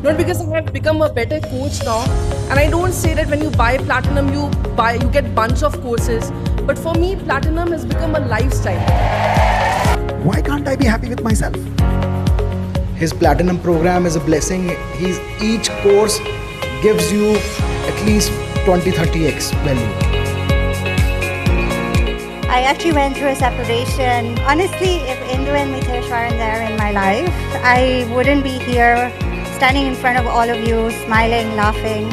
Not because I have become a better coach now. And I don't say that when you buy Platinum, you get bunch of courses. But for me, Platinum has become a lifestyle. Why can't I be happy with myself? His Platinum program is a blessing. Each course gives you at least 20-30x value. I actually went through a separation. Honestly, if Indu and Mitesh weren't there in my life, I wouldn't be here standing in front of all of you, smiling, laughing.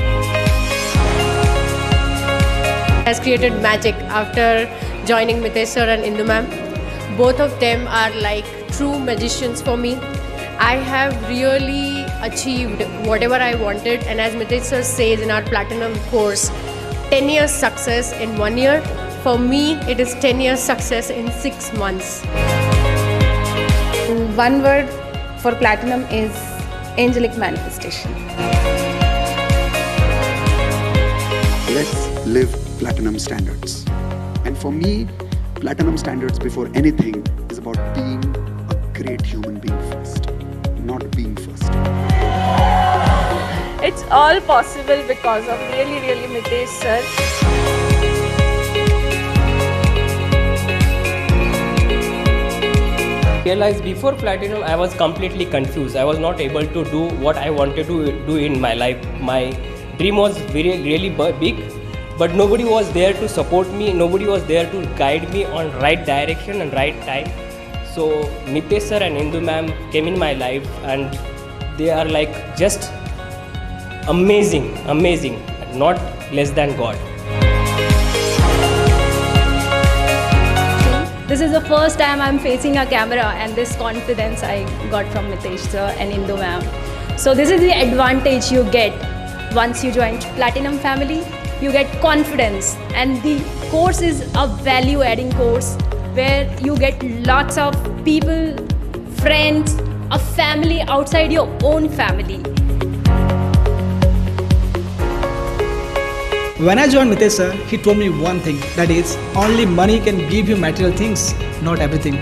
Has created magic after joining Mitesh sir and Indu ma'am. Both of them are like true magicians for me. I have really achieved whatever I wanted, and as Mitesh sir says in our Platinum course, 10 years success in 1 year. For me, it is 10 years success in 6 months. One word for Platinum is angelic manifestation. Let's live Platinum standards. And for me, Platinum standards before anything is about being a great human being first, not being first. It's all possible because of really Mitesh sir. Realized before Platinum I was completely confused. I was not able to do what I wanted to do in my life. My dream was really big, but nobody was there to support me. Nobody was there to guide me on right direction and right time. So Mitesh sir and Indu ma'am came in my life, and they are like just amazing, not less than God. This is the first time I'm facing a camera, and this confidence I got from Mitesh sir and Indu ma'am. So this is the advantage you get once you join Platinum family. You get confidence, and the course is a value-adding course where you get lots of people, friends, a family outside your own family. When I joined Mitesh sir, he told me one thing, that is, only money can give you material things, not everything.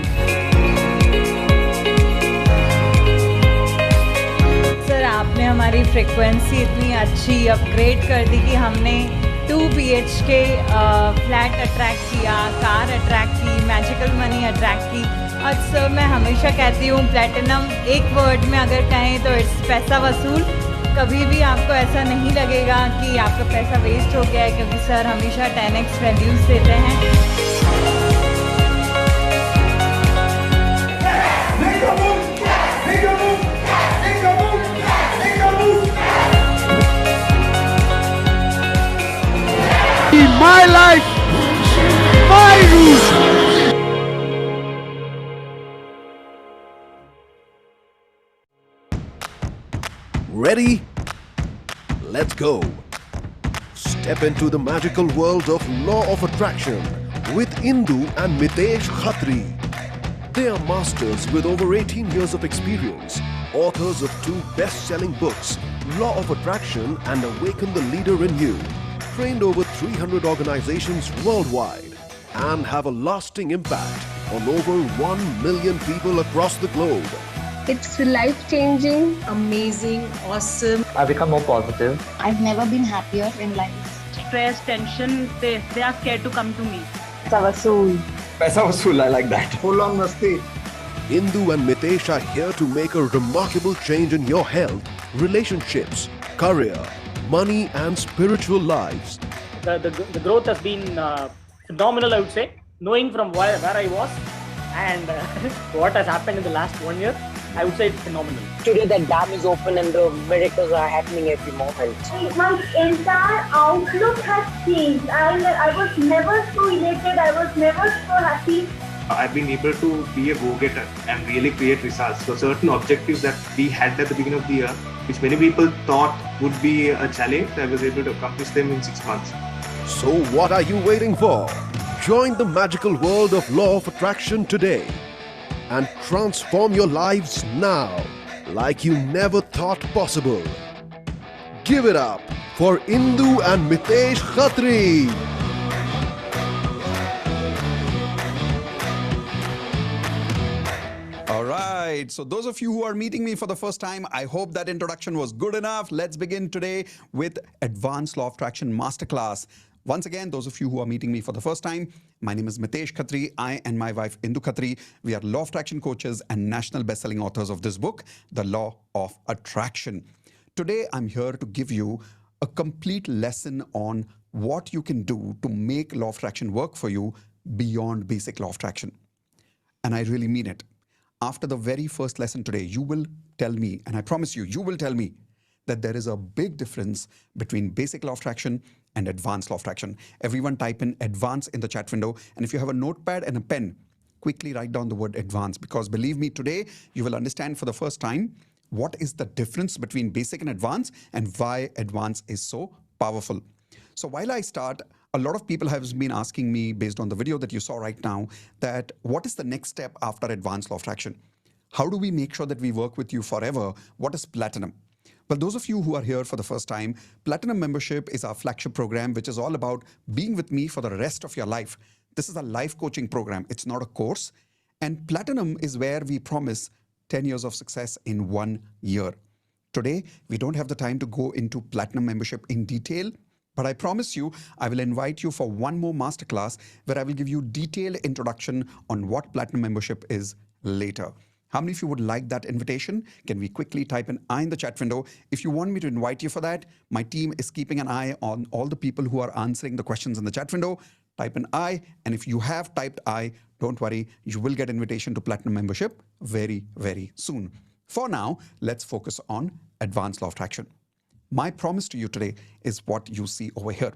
Sir आपने हमारी frequency इतनी अच्छी upgrade कर दी कि हमने 2 BHK flat attract किया, car attract की, magical money attract की। और सर मैं हमेशा कहती हूँ प्लैटिनम एक वर्ड में अगर कहें तो इट्स पैसा वसूल। कभी भी आपको ऐसा नहीं लगेगा कि आपका पैसा वेस्ट हो गया है, क्योंकि सर हमेशा 10x वैल्यूज देते हैं। My life, my rules. Ready? Let's go. Step into the magical world of Law of Attraction with Indu and Mitesh Khatri. They are masters with over 18 years of experience, authors of 2 best-selling books, Law of Attraction and Awaken the Leader in You, trained over 300 organizations worldwide, and have a lasting impact on over 1 million people across the globe. It's life-changing, amazing, awesome. I've become more positive. I've never been happier in life. Stress, tension, they are scared to come to me. Paisa vasool, I like that. Full on masti. Indu and Mitesh are here to make a remarkable change in your health, relationships, career, money and spiritual lives. The growth has been phenomenal, I would say. Knowing from where I was and what has happened in the last 1 year, I would say it's phenomenal. Today the dam is open and the miracles are happening every moment. My entire outlook has changed. I was never so elated, I was never so happy. I've been able to be a go-getter and really create results. So certain objectives that we had at the beginning of the year, which many people thought would be a challenge, I was able to accomplish them in 6 months. So what are you waiting for? Join the magical world of Law of Attraction today and transform your lives now like you never thought possible. Give it up for Indu and Mitesh Khatri. All right, Great. So those of you who are meeting me for the first time, I hope that introduction was good enough. Let's begin today with Advanced Law of Attraction Masterclass. Once again, those of you who are meeting me for the first time, my name is Mitesh Khatri. I and my wife Indu Khatri, we are law of attraction coaches and national best-selling authors of this book, The Law of Attraction. Today, I'm here to give you a complete lesson on what you can do to make law of attraction work for you beyond basic law of attraction. And I really mean it. After the very first lesson today, you will tell me, and I promise you, you will tell me that there is a big difference between basic law of attraction and advanced law of attraction. Everyone type in advanced in the chat window. And if you have a notepad and a pen, quickly write down the word advanced, because believe me, today you will understand for the first time what is the difference between basic and advanced and why advanced is so powerful. So while I start, a lot of people have been asking me, based on the video that you saw right now, that what is the next step after advanced law of attraction? How do we make sure that we work with you forever? What is Platinum? Well, those of you who are here for the first time, Platinum membership is our flagship program, which is all about being with me for the rest of your life. This is a life coaching program. It's not a course. And Platinum is where we promise 10 years of success in 1 year. Today, we don't have the time to go into Platinum membership in detail, but I promise you, I will invite you for one more masterclass where I will give you detailed introduction on what Platinum membership is later. How many of you would like that invitation? Can we quickly type an I in the chat window? If you want me to invite you for that, my team is keeping an eye on all the people who are answering the questions in the chat window. Type an I, and if you have typed I, don't worry, you will get invitation to Platinum membership very, very soon. For now, let's focus on advanced law of attraction. My promise to you today is what you see over here.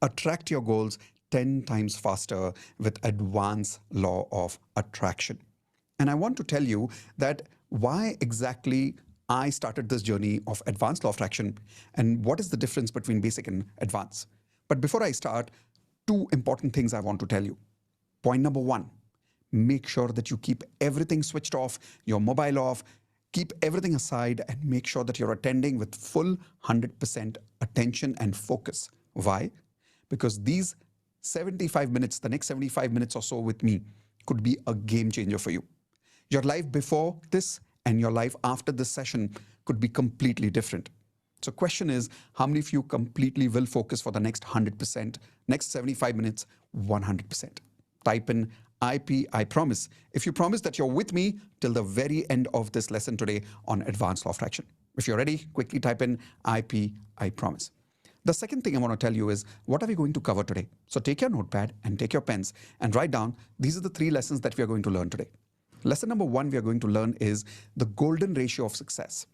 Attract your goals 10 times faster with advanced law of attraction. And I want to tell you that why exactly I started this journey of advanced law of attraction and what is the difference between basic and advanced. But before I start, two important things I want to tell you. Point number one, make sure that you keep everything switched off, your mobile off, keep everything aside and make sure that you're attending with full 100% attention and focus. Why? Because these 75 minutes, the next 75 minutes or so with me could be a game changer for you. Your life before this and your life after this session could be completely different. So question is, how many of you completely will focus for the next 100%, next 75 minutes, 100%? Type in IP, I promise. If you promise that you're with me till the very end of this lesson today on advanced law of attraction. If you're ready, quickly type in IP, I promise. The second thing I want to tell you is, what are we going to cover today? So take your notepad and take your pens and write down, these are the 3 lessons that we are going to learn today. Lesson number 1 we are going to learn is the golden ratio of success.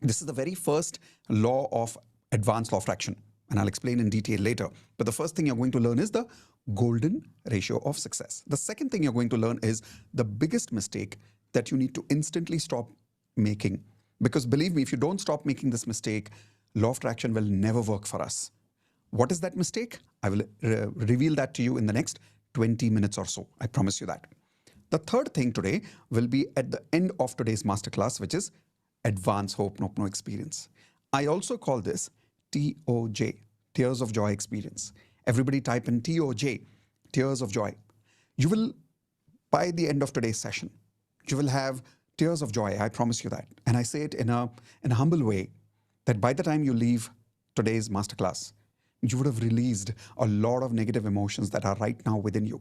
This is the very first law of advanced law of attraction, and I'll explain in detail later. But the first thing you're going to learn is the golden ratio of success. The second thing you're going to learn is the biggest mistake that you need to instantly stop making. Because believe me, if you don't stop making this mistake, law of attraction will never work for us. What is that mistake? I will reveal that to you in the next 20 minutes or so. I promise you that. The third thing today will be at the end of today's masterclass, which is Advanced Hope No Experience. I also call this TOJ, Tears of Joy Experience. Everybody type in TOJ, Tears of Joy. You will, by the end of today's session, you will have tears of joy. I promise you that. And I say it in a humble way, that by the time you leave today's masterclass, you would have released a lot of negative emotions that are right now within you.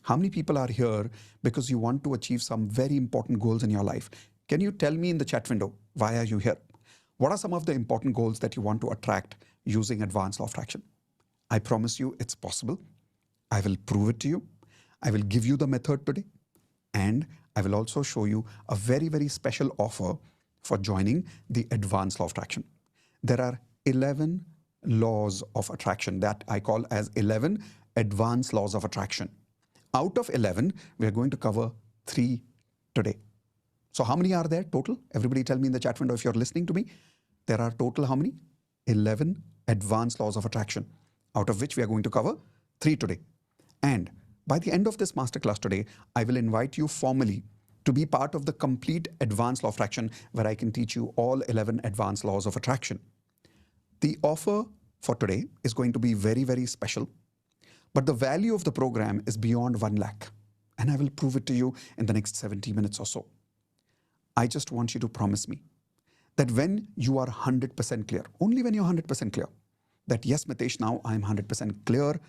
How many people are here because you want to achieve some very important goals in your life? Can you tell me in the chat window, why are you here? What are some of the important goals that you want to attract using advanced law of attraction? I promise you it's possible. I will prove it to you. I will give you the method today. And I will also show you a very, very special offer for joining the advanced law of attraction. There are 11 laws of attraction that I call as 11 advanced laws of attraction. Out of 11, we are going to cover 3 today. So how many are there total? Everybody tell me in the chat window if you're listening to me. There are total how many? 11 advanced laws of attraction, out of which we are going to cover 3 today. And by the end of this masterclass today, I will invite you formally to be part of the complete advanced law of attraction, where I can teach you all 11 advanced laws of attraction. The offer for today is going to be very, very special, but the value of the program is beyond 1 lakh, and I will prove it to you in the next 70 minutes or so. I just want you to promise me that when you are 100% clear, only when you're 100% clear, that yes, Mitesh, now I'm 100% clear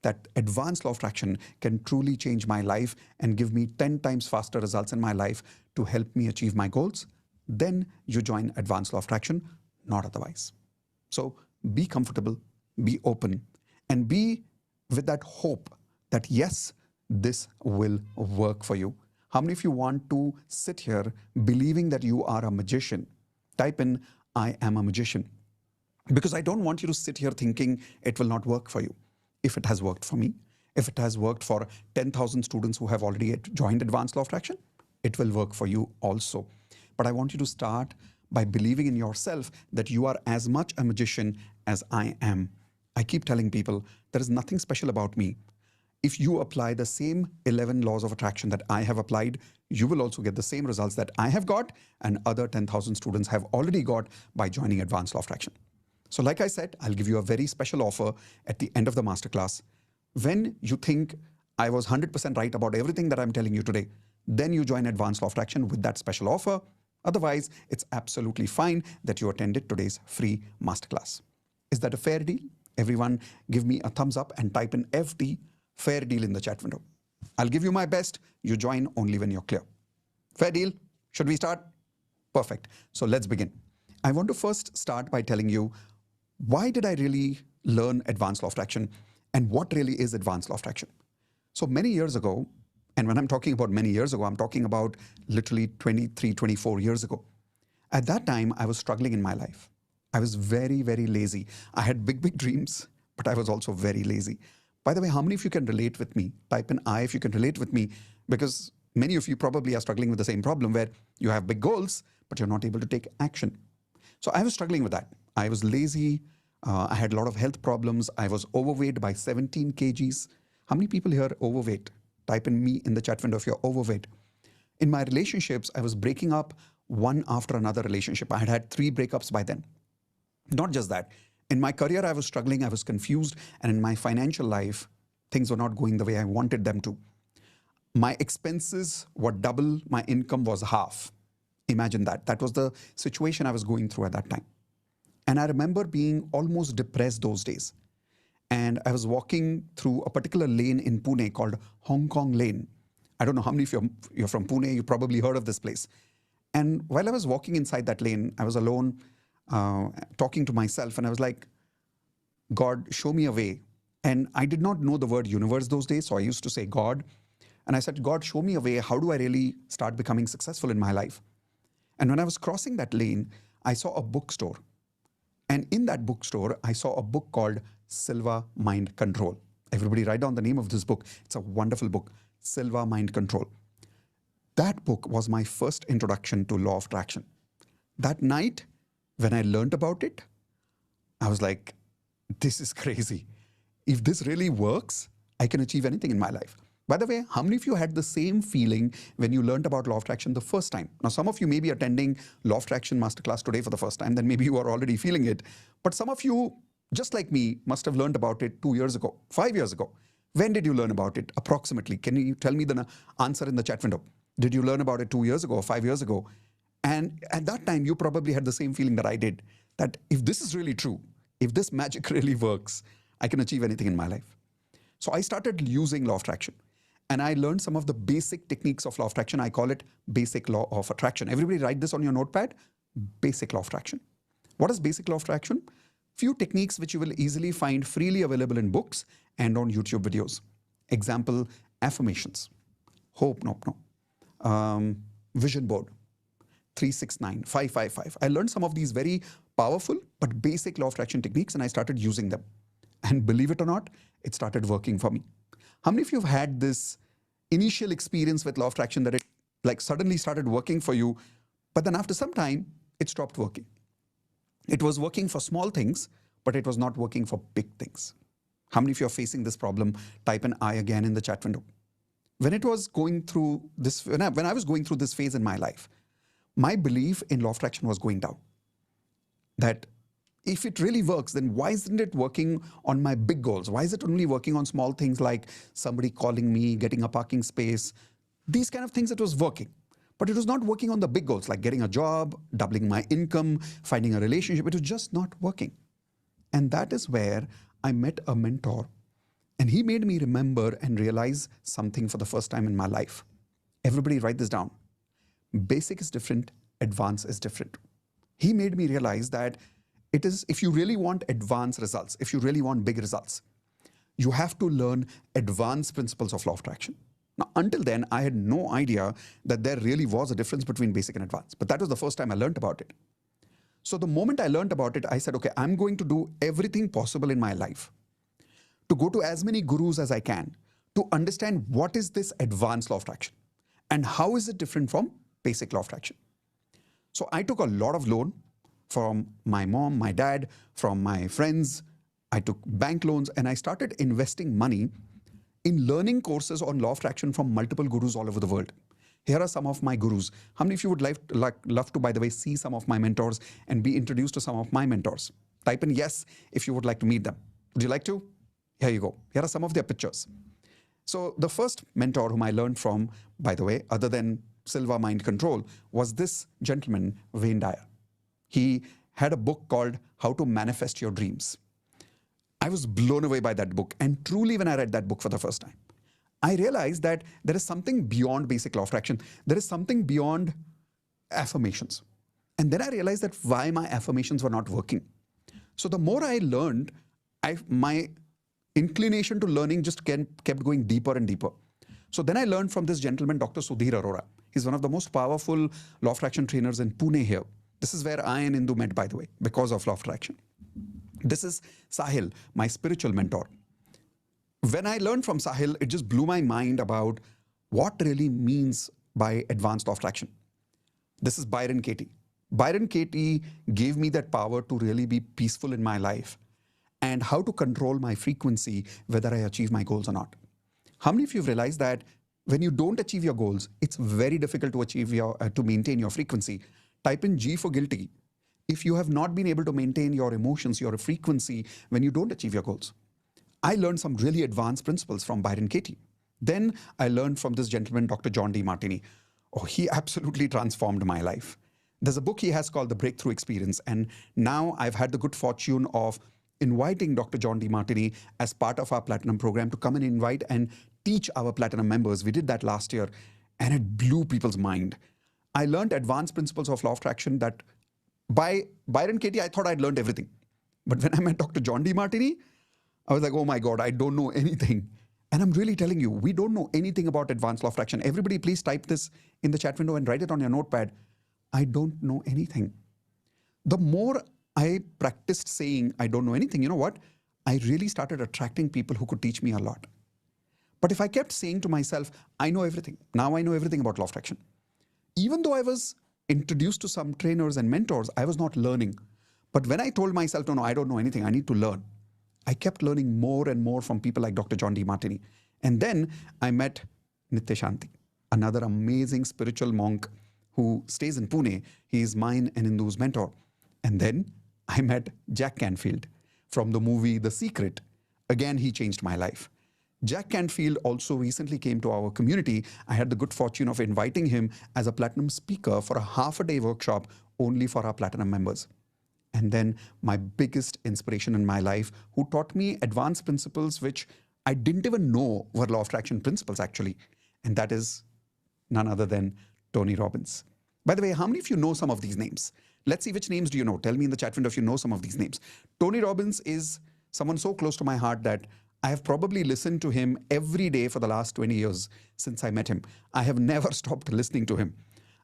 that advanced law of attraction can truly change my life and give me 10 times faster results in my life to help me achieve my goals, then you join advanced law of attraction, not otherwise. So be comfortable, be open, and be with that hope that yes, this will work for you. How many of you want to sit here believing that you are a magician? Type in, I am a magician. Because I don't want you to sit here thinking it will not work for you. If it has worked for me, if it has worked for 10,000 students who have already joined Advanced Law of Attraction, it will work for you also. But I want you to start by believing in yourself that you are as much a magician as I am. I keep telling people there is nothing special about me. If you apply the same 11 laws of attraction that I have applied, you will also get the same results that I have got and other 10,000 students have already got by joining Advanced Law of Attraction. So like I said, I'll give you a very special offer at the end of the masterclass. When you think I was 100% right about everything that I'm telling you today, then you join Advanced Law of Attraction with that special offer. Otherwise, it's absolutely fine that you attended today's free masterclass. Is that a fair deal? Everyone give me a thumbs up and type in FD, fair deal, in the chat window. I'll give you my best. You join only when you're clear. Fair deal? Should we start? Perfect. So let's begin. I want to first start by telling you, why did I really learn Advanced Law of Attraction and what really is Advanced Law of Attraction? So many years ago, and when I'm talking about many years ago, I'm talking about literally 23, 24 years ago. At that time, I was struggling in my life. I was very, very lazy. I had big, big dreams, but I was also very lazy. By the way, how many of you can relate with me? Type in I if you can relate with me, because many of you probably are struggling with the same problem where you have big goals, but you're not able to take action. So I was struggling with that. I was lazy. I had a lot of health problems. I was overweight by 17 kgs. How many people here are overweight? Type in me in the chat window if you're overweight. In my relationships, I was breaking up one after another relationship. I had had 3 breakups by then. Not just that. In my career, I was struggling. I was confused. And in my financial life, things were not going the way I wanted them to. My expenses were double. My income was half. Imagine that. That was the situation I was going through at that time. And I remember being almost depressed those days. And I was walking through a particular lane in Pune called Hong Kong Lane. I don't know how many of you you're from Pune, you probably heard of this place. And while I was walking inside that lane, I was alone, talking to myself, and I was like, God, show me a way. And I did not know the word universe those days, so I used to say God. And I said, God, show me a way. How do I really start becoming successful in my life? And when I was crossing that lane, I saw a bookstore. And in that bookstore, I saw a book called Silva Mind Control. Everybody write down the name of this book. It's a wonderful book, Silva Mind Control. That book was my first introduction to law of attraction. That night, when I learned about it, I was like, this is crazy. If this really works, I can achieve anything in my life. By the way, how many of you had the same feeling when you learned about law of attraction the first time? Now, some of you may be attending law of attraction masterclass today for the first time, then maybe you are already feeling it. But some of you, just like me, must have learned about it 2 years ago, 5 years ago. When did you learn about it approximately? Can you tell me the answer in the chat window? Did you learn about it 2 years ago or 5 years ago? And at that time, you probably had the same feeling that I did, that if this is really true, if this magic really works, I can achieve anything in my life. So I started using law of attraction. And I learned some of the basic techniques of law of attraction. I call it basic law of attraction. Everybody write this on your notepad. Basic law of attraction. What is basic law of attraction? Few techniques which you will easily find freely available in books and on YouTube videos. Example, affirmations. Hope, no. Vision board. 369, 555. I learned some of these very powerful but basic law of attraction techniques and I started using them. And believe it or not, it started working for me. How many of you have had this initial experience with law of attraction that it like suddenly started working for you, but then after some time, it stopped working? It was working for small things, but it was not working for big things. How many of you are facing this problem? Type an I again in the chat window. When I was going through this phase in my life, my belief in law of attraction was going down. That if it really works, then why isn't it working on my big goals? Why is it only working on small things like somebody calling me, getting a parking space? These kind of things it was working. But it was not working on the big goals like getting a job, doubling my income, finding a relationship. It was just not working. And that is where I met a mentor. And he made me remember and realize something for the first time in my life. Everybody write this down. Basic is different, advanced is different. He made me realize that it is, if you really want advanced results, if you really want big results, you have to learn advanced principles of law of attraction. Now, until then, I had no idea that there really was a difference between basic and advanced. But that was the first time I learned about it. So the moment I learned about it, I said, okay, I'm going to do everything possible in my life to go to as many gurus as I can to understand what is this advanced law of attraction and how is it different from basic law of attraction. So I took a lot of loan from my mom, my dad, from my friends. I took bank loans and I started investing money in learning courses on law of attraction from multiple gurus all over the world. Here are some of my gurus. How many of you would love to, by the way, see some of my mentors and be introduced to some of my mentors? Type in yes if you would like to meet them. Would you like to? Here you go. Here are some of their pictures. So the first mentor whom I learned from, by the way, other than Silva Mind Control, was this gentleman, Wayne Dyer. He had a book called How to Manifest Your Dreams. I was blown away by that book. And truly, when I read that book for the first time, I realized that there is something beyond basic law of attraction. There is something beyond affirmations. And then I realized that why my affirmations were not working. So the more I learned, my inclination to learning just kept going deeper and deeper. So then I learned from this gentleman, Dr. Sudhir Arora. He's one of the most powerful law of attraction trainers in Pune here. This is where I and Indu met, by the way, because of law of attraction. This is Sahil, my spiritual mentor. When I learned from Sahil, it just blew my mind about what really means by advanced law of attraction. This is Byron Katie. Byron Katie gave me that power to really be peaceful in my life and how to control my frequency, whether I achieve my goals or not. How many of you have realized that when you don't achieve your goals, it's very difficult to achieve to maintain your frequency? Type in G for guilty if you have not been able to maintain your emotions, your frequency when you don't achieve your goals. I learned some really advanced principles from Byron Katie. Then I learned from this gentleman, Dr. John D. Martini. Oh, he absolutely transformed my life. There's a book he has called The Breakthrough Experience. And now I've had the good fortune of inviting Dr. John D. Martini as part of our Platinum program to come and invite and teach our Platinum members. We did that last year and it blew people's mind. I learned advanced principles of law of attraction that by Byron Katie, I thought I'd learned everything. But when I met Dr. John D. Martini, I was like, oh my God, I don't know anything. And I'm really telling you, we don't know anything about advanced law of attraction. Everybody, please type this in the chat window and write it on your notepad. I don't know anything. The more I practiced saying I don't know anything, you know what? I really started attracting people who could teach me a lot. But if I kept saying to myself, I know everything. Now I know everything about law of attraction. Even though I was introduced to some trainers and mentors, I was not learning. But when I told myself, no, I don't know anything, I need to learn, I kept learning more and more from people like Dr. John D. Martini. And then I met Nityashanti, another amazing spiritual monk who stays in Pune. He is mine and Indu's mentor. And then I met Jack Canfield from the movie The Secret. Again, he changed my life. Jack Canfield also recently came to our community. I had the good fortune of inviting him as a Platinum speaker for a half-a-day workshop only for our Platinum members. And then my biggest inspiration in my life, who taught me advanced principles which I didn't even know were law of attraction principles actually. And that is none other than Tony Robbins. By the way, how many of you know some of these names? Let's see which names do you know. Tell me in the chat window if you know some of these names. Tony Robbins is someone so close to my heart that I have probably listened to him every day for the last 20 years since I met him. I have never stopped listening to him.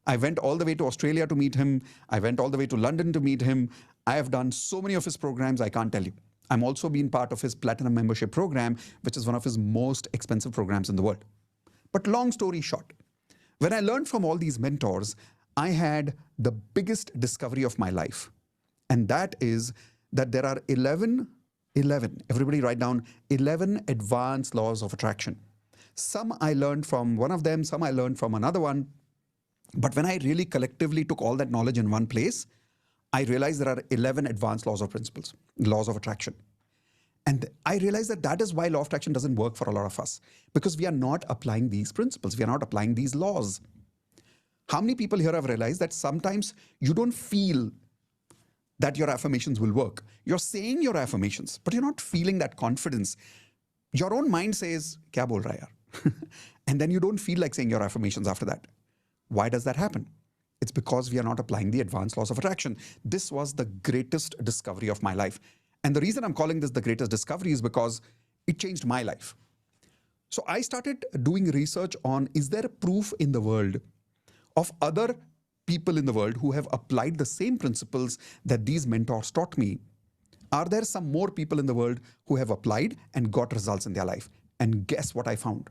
I went all the way to Australia to meet him. I went all the way to London to meet him. I have done so many of his programs, I can't tell you. I'm also been part of his Platinum membership program, which is one of his most expensive programs in the world. But long story short, when I learned from all these mentors, I had the biggest discovery of my life. And that is that there are 11, everybody write down 11 advanced laws of attraction. Some I learned from one of them, some I learned from another one. But when I really collectively took all that knowledge in one place, I realized there are 11 advanced laws of attraction. And I realized that that is why law of attraction doesn't work for a lot of us, because we are not applying these principles. We are not applying these laws. How many people here have realized that sometimes you don't feel that your affirmations will work? You're saying your affirmations, but you're not feeling that confidence. Your own mind says, kya bol raha hai yaar? And then you don't feel like saying your affirmations after that. Why does that happen? It's because we are not applying the advanced laws of attraction. This was the greatest discovery of my life. And the reason I'm calling this the greatest discovery is because it changed my life. So I started doing research on, is there a proof in the world of other people in the world who have applied the same principles that these mentors taught me? Are there some more people in the world who have applied and got results in their life? And guess what I found?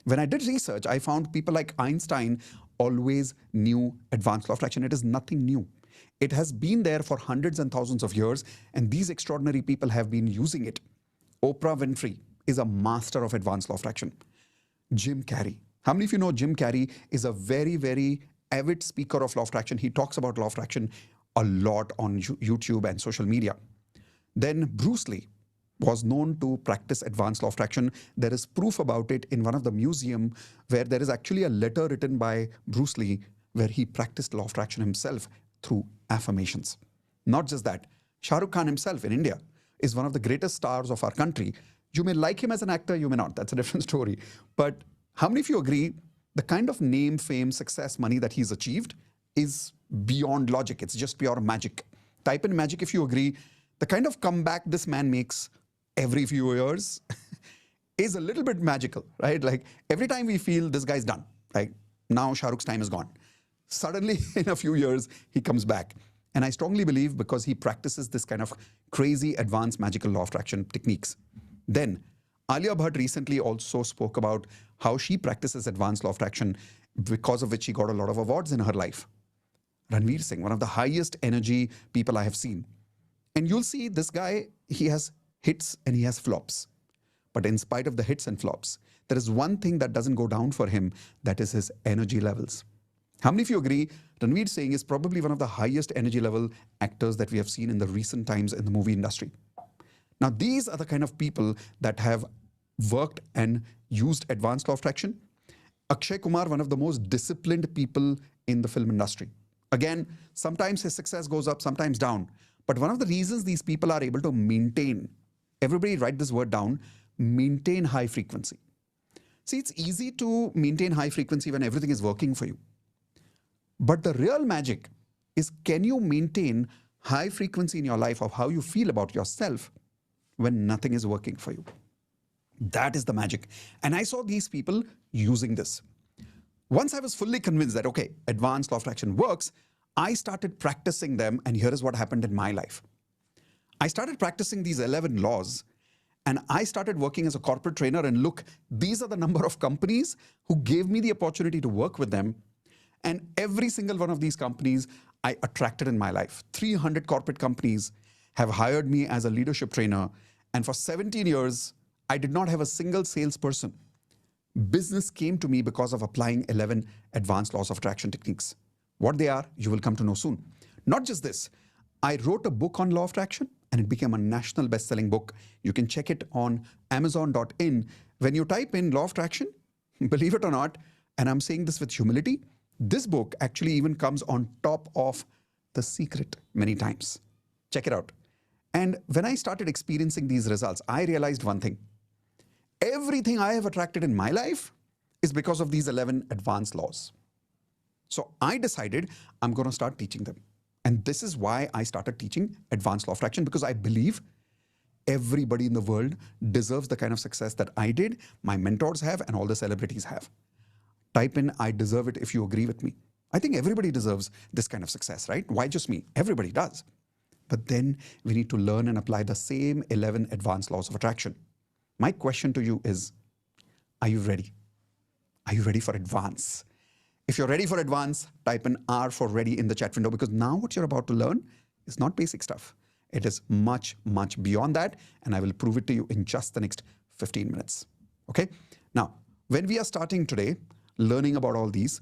When I did research, I found people like Einstein always knew advanced law of attraction. It is nothing new. It has been there for hundreds and thousands of years, and these extraordinary people have been using it. Oprah Winfrey is a master of advanced law of attraction. Jim Carrey. How many of you know Jim Carrey is a very, very avid speaker of law of attraction? He talks about law of attraction a lot on YouTube and social media. Then Bruce Lee was known to practice advanced law of attraction. There is proof about it in one of the museum where there is actually a letter written by Bruce Lee where he practiced law of attraction himself through affirmations. Not just that, Shah Rukh Khan himself in India is one of the greatest stars of our country. You may like him as an actor, you may not. That's a different story. But how many of you agree the kind of name, fame, success, money that he's achieved is beyond logic? It's just pure magic. Type in magic if you agree. The kind of comeback this man makes every few years is a little bit magical, right? Like every time we feel this guy's done, right? Now Shah Rukh's time is gone. Suddenly in a few years, he comes back. And I strongly believe because he practices this kind of crazy advanced magical law of attraction techniques. Then Alia Bhatt recently also spoke about how she practices advanced law of attraction, because of which she got a lot of awards in her life. Ranveer Singh, one of the highest energy people I have seen. And you'll see this guy, he has hits and he has flops. But in spite of the hits and flops, there is one thing that doesn't go down for him, that is his energy levels. How many of you agree Ranveer Singh is probably one of the highest energy level actors that we have seen in the recent times in the movie industry? Now, these are the kind of people that have worked and used advanced law of attraction. Akshay Kumar, one of the most disciplined people in the film industry. Again, sometimes his success goes up, sometimes down. But one of the reasons these people are able to maintain, everybody write this word down, maintain high frequency. See, it's easy to maintain high frequency when everything is working for you. But the real magic is, can you maintain high frequency in your life of how you feel about yourself when nothing is working for you? That is the magic. And I saw these people using this. Once I was fully convinced that, okay, advanced law of attraction works, I started practicing them, and here is what happened in my life. I started practicing these 11 laws, and I started working as a corporate trainer, and look, these are the number of companies who gave me the opportunity to work with them. And every single one of these companies I attracted in my life. 300 corporate companies have hired me as a leadership trainer. And for 17 years, I did not have a single salesperson. Business came to me because of applying 11 advanced laws of attraction techniques. What they are, you will come to know soon. Not just this, I wrote a book on law of attraction, and it became a national best-selling book. You can check it on Amazon.in. When you type in law of attraction, believe it or not, and I'm saying this with humility, this book actually even comes on top of The Secret many times. Check it out. And when I started experiencing these results, I realized one thing. Everything I have attracted in my life is because of these 11 advanced laws. So I decided I'm going to start teaching them. And this is why I started teaching advanced law of attraction, because I believe everybody in the world deserves the kind of success that I did, my mentors have, and all the celebrities have. Type in, I deserve it, if you agree with me. I think everybody deserves this kind of success, right? Why just me? Everybody does. But then we need to learn and apply the same 11 advanced laws of attraction. My question to you is, are you ready? Are you ready for advance? If you're ready for advance, type in R for ready in the chat window, because now what you're about to learn is not basic stuff. It is much, much beyond that, and I will prove it to you in just the next 15 minutes. Okay? Now, when we are starting today, learning about all these,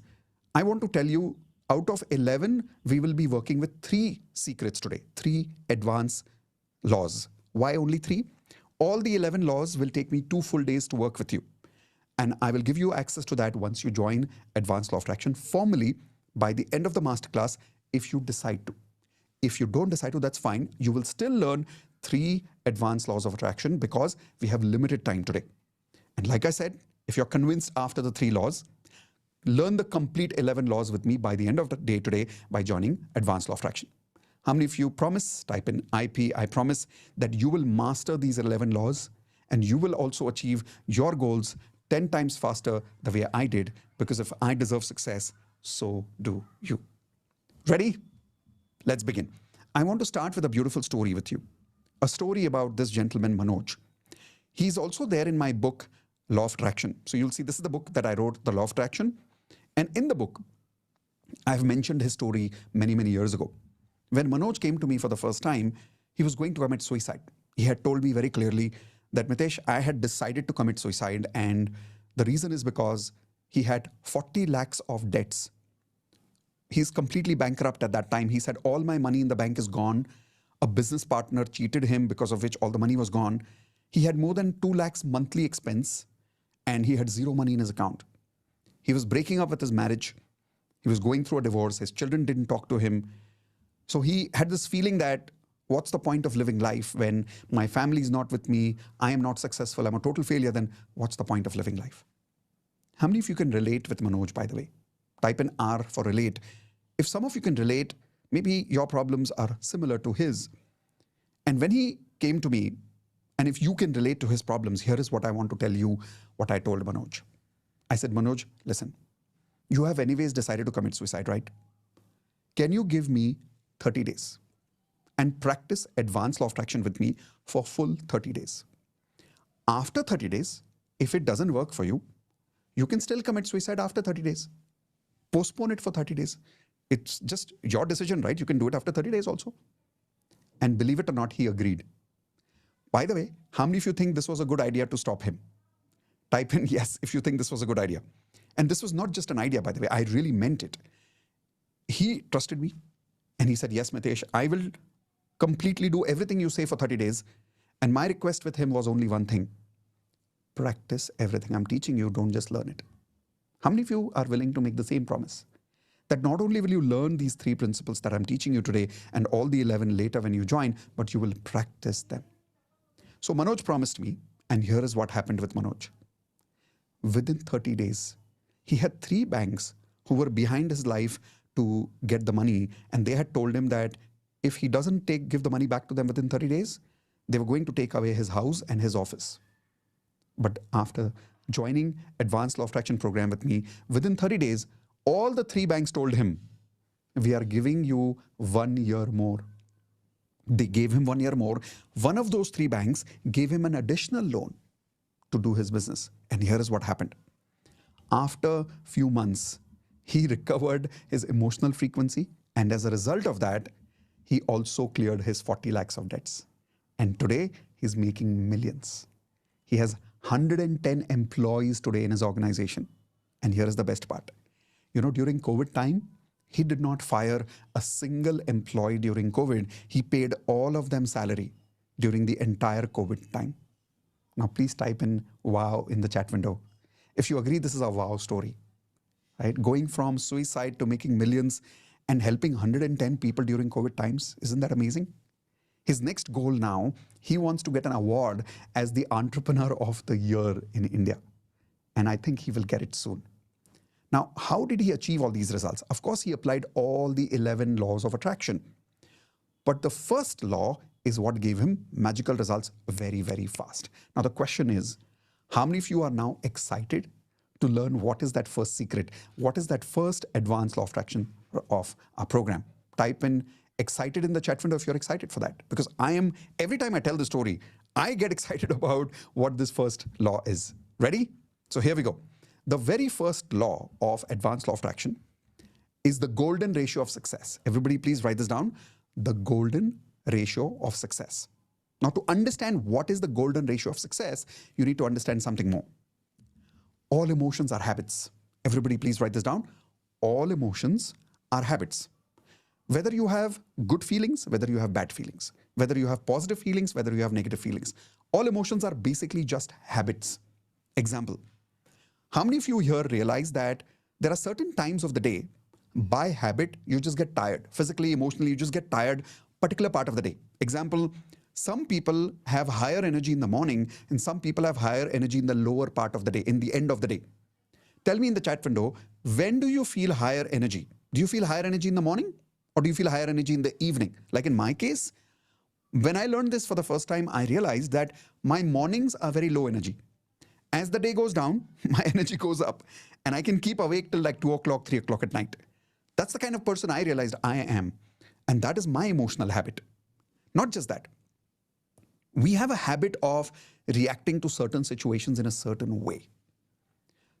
I want to tell you, out of 11, we will be working with 3 secrets today, 3 advanced laws. Why only 3? All the 11 laws will take me 2 full days to work with you. And I will give you access to that once you join Advanced Law of Attraction formally by the end of the masterclass if you decide to. If you don't decide to, that's fine. You will still learn 3 advanced laws of attraction because we have limited time today. And like I said, if you're convinced after the 3 laws, learn the complete 11 laws with me by the end of the day today by joining Advanced Law of Attraction. How many of you promise? Type in IP. I promise that you will master these 11 laws and you will also achieve your goals 10 times faster the way I did, because if I deserve success, so do you. Ready? Let's begin. I want to start with a beautiful story with you. A story about this gentleman, Manoj. He's also there in my book, Law of Attraction. So you'll see this is the book that I wrote, The Law of Attraction. And in the book, I've mentioned his story many, many years ago. When Manoj came to me for the first time, he was going to commit suicide. He had told me very clearly that, Mitesh, I had decided to commit suicide, and the reason is because he had 40 lakhs of debts. He's completely bankrupt at that time. He said, all my money in the bank is gone. A business partner cheated him, because of which all the money was gone. He had more than 2 lakhs monthly expense, and he had 0 money in his account. He was breaking up with his marriage. He was going through a divorce. His children didn't talk to him. So he had this feeling that, what's the point of living life when my family is not with me? I am not successful. I'm a total failure. Then what's the point of living life? How many of you can relate with Manoj, by the way? Type in R for relate. If some of you can relate, maybe your problems are similar to his. And when he came to me, and if you can relate to his problems, here is what I want to tell you, what I told Manoj. I said, Manoj, listen, you have anyways decided to commit suicide, right? Can you give me 30 days and practice Advanced Law of Attraction with me for full 30 days? After 30 days, if it doesn't work for you, you can still commit suicide after 30 days. Postpone it for 30 days. It's just your decision, right? You can do it after 30 days also. And believe it or not, he agreed. By the way, how many of you think this was a good idea to stop him? Type in yes if you think this was a good idea. And this was not just an idea, by the way. I really meant it. He trusted me and he said, yes, Mitesh, I will completely do everything you say for 30 days. And my request with him was only one thing. Practice everything I'm teaching you. Don't just learn it. How many of you are willing to make the same promise? That not only will you learn these 3 principles that I'm teaching you today and all the 11 later when you join, but you will practice them. So Manoj promised me, and here is what happened with Manoj. Within 30 days, he had 3 banks who were behind his life to get the money, and they had told him that if he doesn't give the money back to them within 30 days, they were going to take away his house and his office. But after joining Advanced Law of Attraction program with me, within 30 days, all the 3 banks told him, we are giving you 1 year more. They gave him 1 year more. One of those 3 banks gave him an additional loan to do his business. And here is what happened. After few months, he recovered his emotional frequency. And as a result of that, he also cleared his 40 lakhs of debts. And today, he's making millions. He has 110 employees today in his organization. And here is the best part. You know, during COVID time, he did not fire a single employee during COVID. He paid all of them salary during the entire COVID time. Now, please type in wow in the chat window. If you agree, this is a wow story, right? Going from suicide to making millions and helping 110 people during COVID times. Isn't that amazing? His next goal now, he wants to get an award as the Entrepreneur of the Year in India. And I think he will get it soon. Now, how did he achieve all these results? Of course, he applied all the 11 laws of attraction. But the first law is what gave him magical results very, very fast. Now, the question is, how many of you are now excited to learn what is that first secret? What is that first Advanced Law of Attraction of our program? Type in excited in the chat window if you're excited for that. Because every time I tell the story, I get excited about what this first law is. Ready? So here we go. The very first law of Advanced Law of Attraction is the golden ratio of success. Everybody please write this down. The golden ratio of success. Now, to understand what is the golden ratio of success, you need to understand something more. All emotions are habits. Everybody please write this down. All emotions are habits. Whether you have good feelings, whether you have bad feelings, whether you have positive feelings, whether you have negative feelings, all emotions are basically just habits. Example. How many of you here realize that there are certain times of the day By habit, you just get tired. Physically, emotionally, you just get tired particular part of the day. Example, some people have higher energy in the morning and some people have higher energy in the lower part of the day, in the end of the day. Tell me in the chat window, when do you feel higher energy? Do you feel higher energy in the morning or do you feel higher energy in the evening? Like in my case, when I learned this for the first time, I realized that my mornings are very low energy. As the day goes down, my energy goes up and I can keep awake till like 2 o'clock, 3 o'clock at night. That's the kind of person I realized I am. And that is my emotional habit. Not just that. We have a habit of reacting to certain situations in a certain way.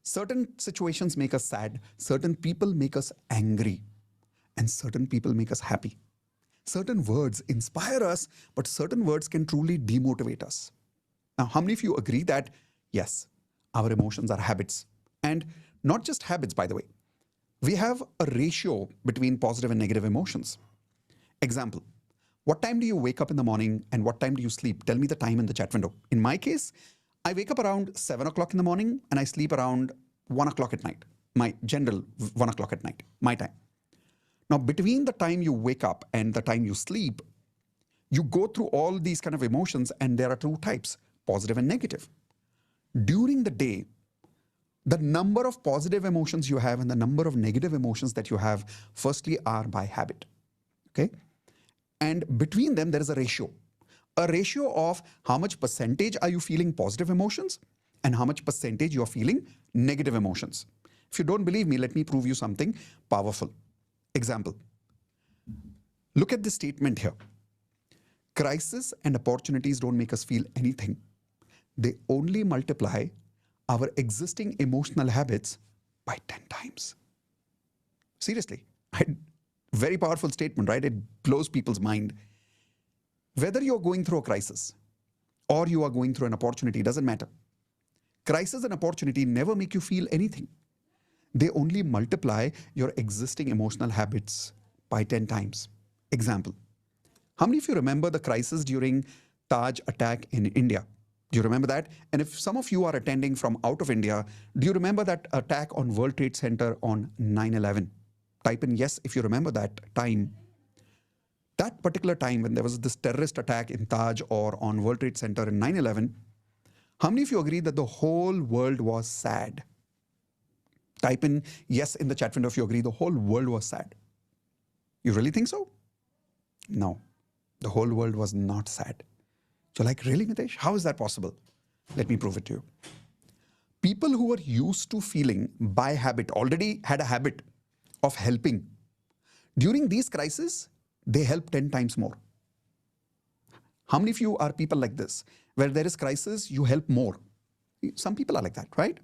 Certain situations make us sad, certain people make us angry, and certain people make us happy. Certain words inspire us, but certain words can truly demotivate us. Now, how many of you agree that, yes, our emotions are habits? And not just habits, by the way. We have a ratio between positive and negative emotions. Example, what time do you wake up in the morning and what time do you sleep? Tell me the time in the chat window. In my case, I wake up around 7 o'clock in the morning and I sleep around 1 o'clock at night. My general 1 o'clock at night, my time. Now, between the time you wake up and the time you sleep, you go through all these kind of emotions and there are two types, positive and negative. During the day, the number of positive emotions you have and the number of negative emotions that you have, firstly, are by habit. Okay? And between them, there is a ratio. A ratio of how much percentage are you feeling positive emotions and how much percentage you are feeling negative emotions. If you don't believe me, let me prove you something powerful. Example. Look at this statement here. Crisis and opportunities don't make us feel anything. They only multiply our existing emotional habits by 10 times. Seriously, very powerful statement, right? It blows people's mind. Whether you're going through a crisis or you are going through an opportunity, doesn't matter. Crisis and opportunity never make you feel anything. They only multiply your existing emotional habits by 10 times. Example. How many of you remember the crisis during Taj attack in India? Do you remember that? And if some of you are attending from out of India, do you remember that attack on World Trade Center on 9/11? Type in yes if you remember that time. That particular time when there was this terrorist attack in Taj or on World Trade Center in 9/11, how many of you agree that the whole world was sad? Type in yes in the chat window if you agree the whole world was sad. You really think so? No, the whole world was not sad. So like, really, Mitesh? How is that possible? Let me prove it to you. People who were used to feeling by habit, already had a habit of helping. During these crises, they help 10 times more. How many of you are people like this? Where there is crisis, you help more. Some people are like that, right?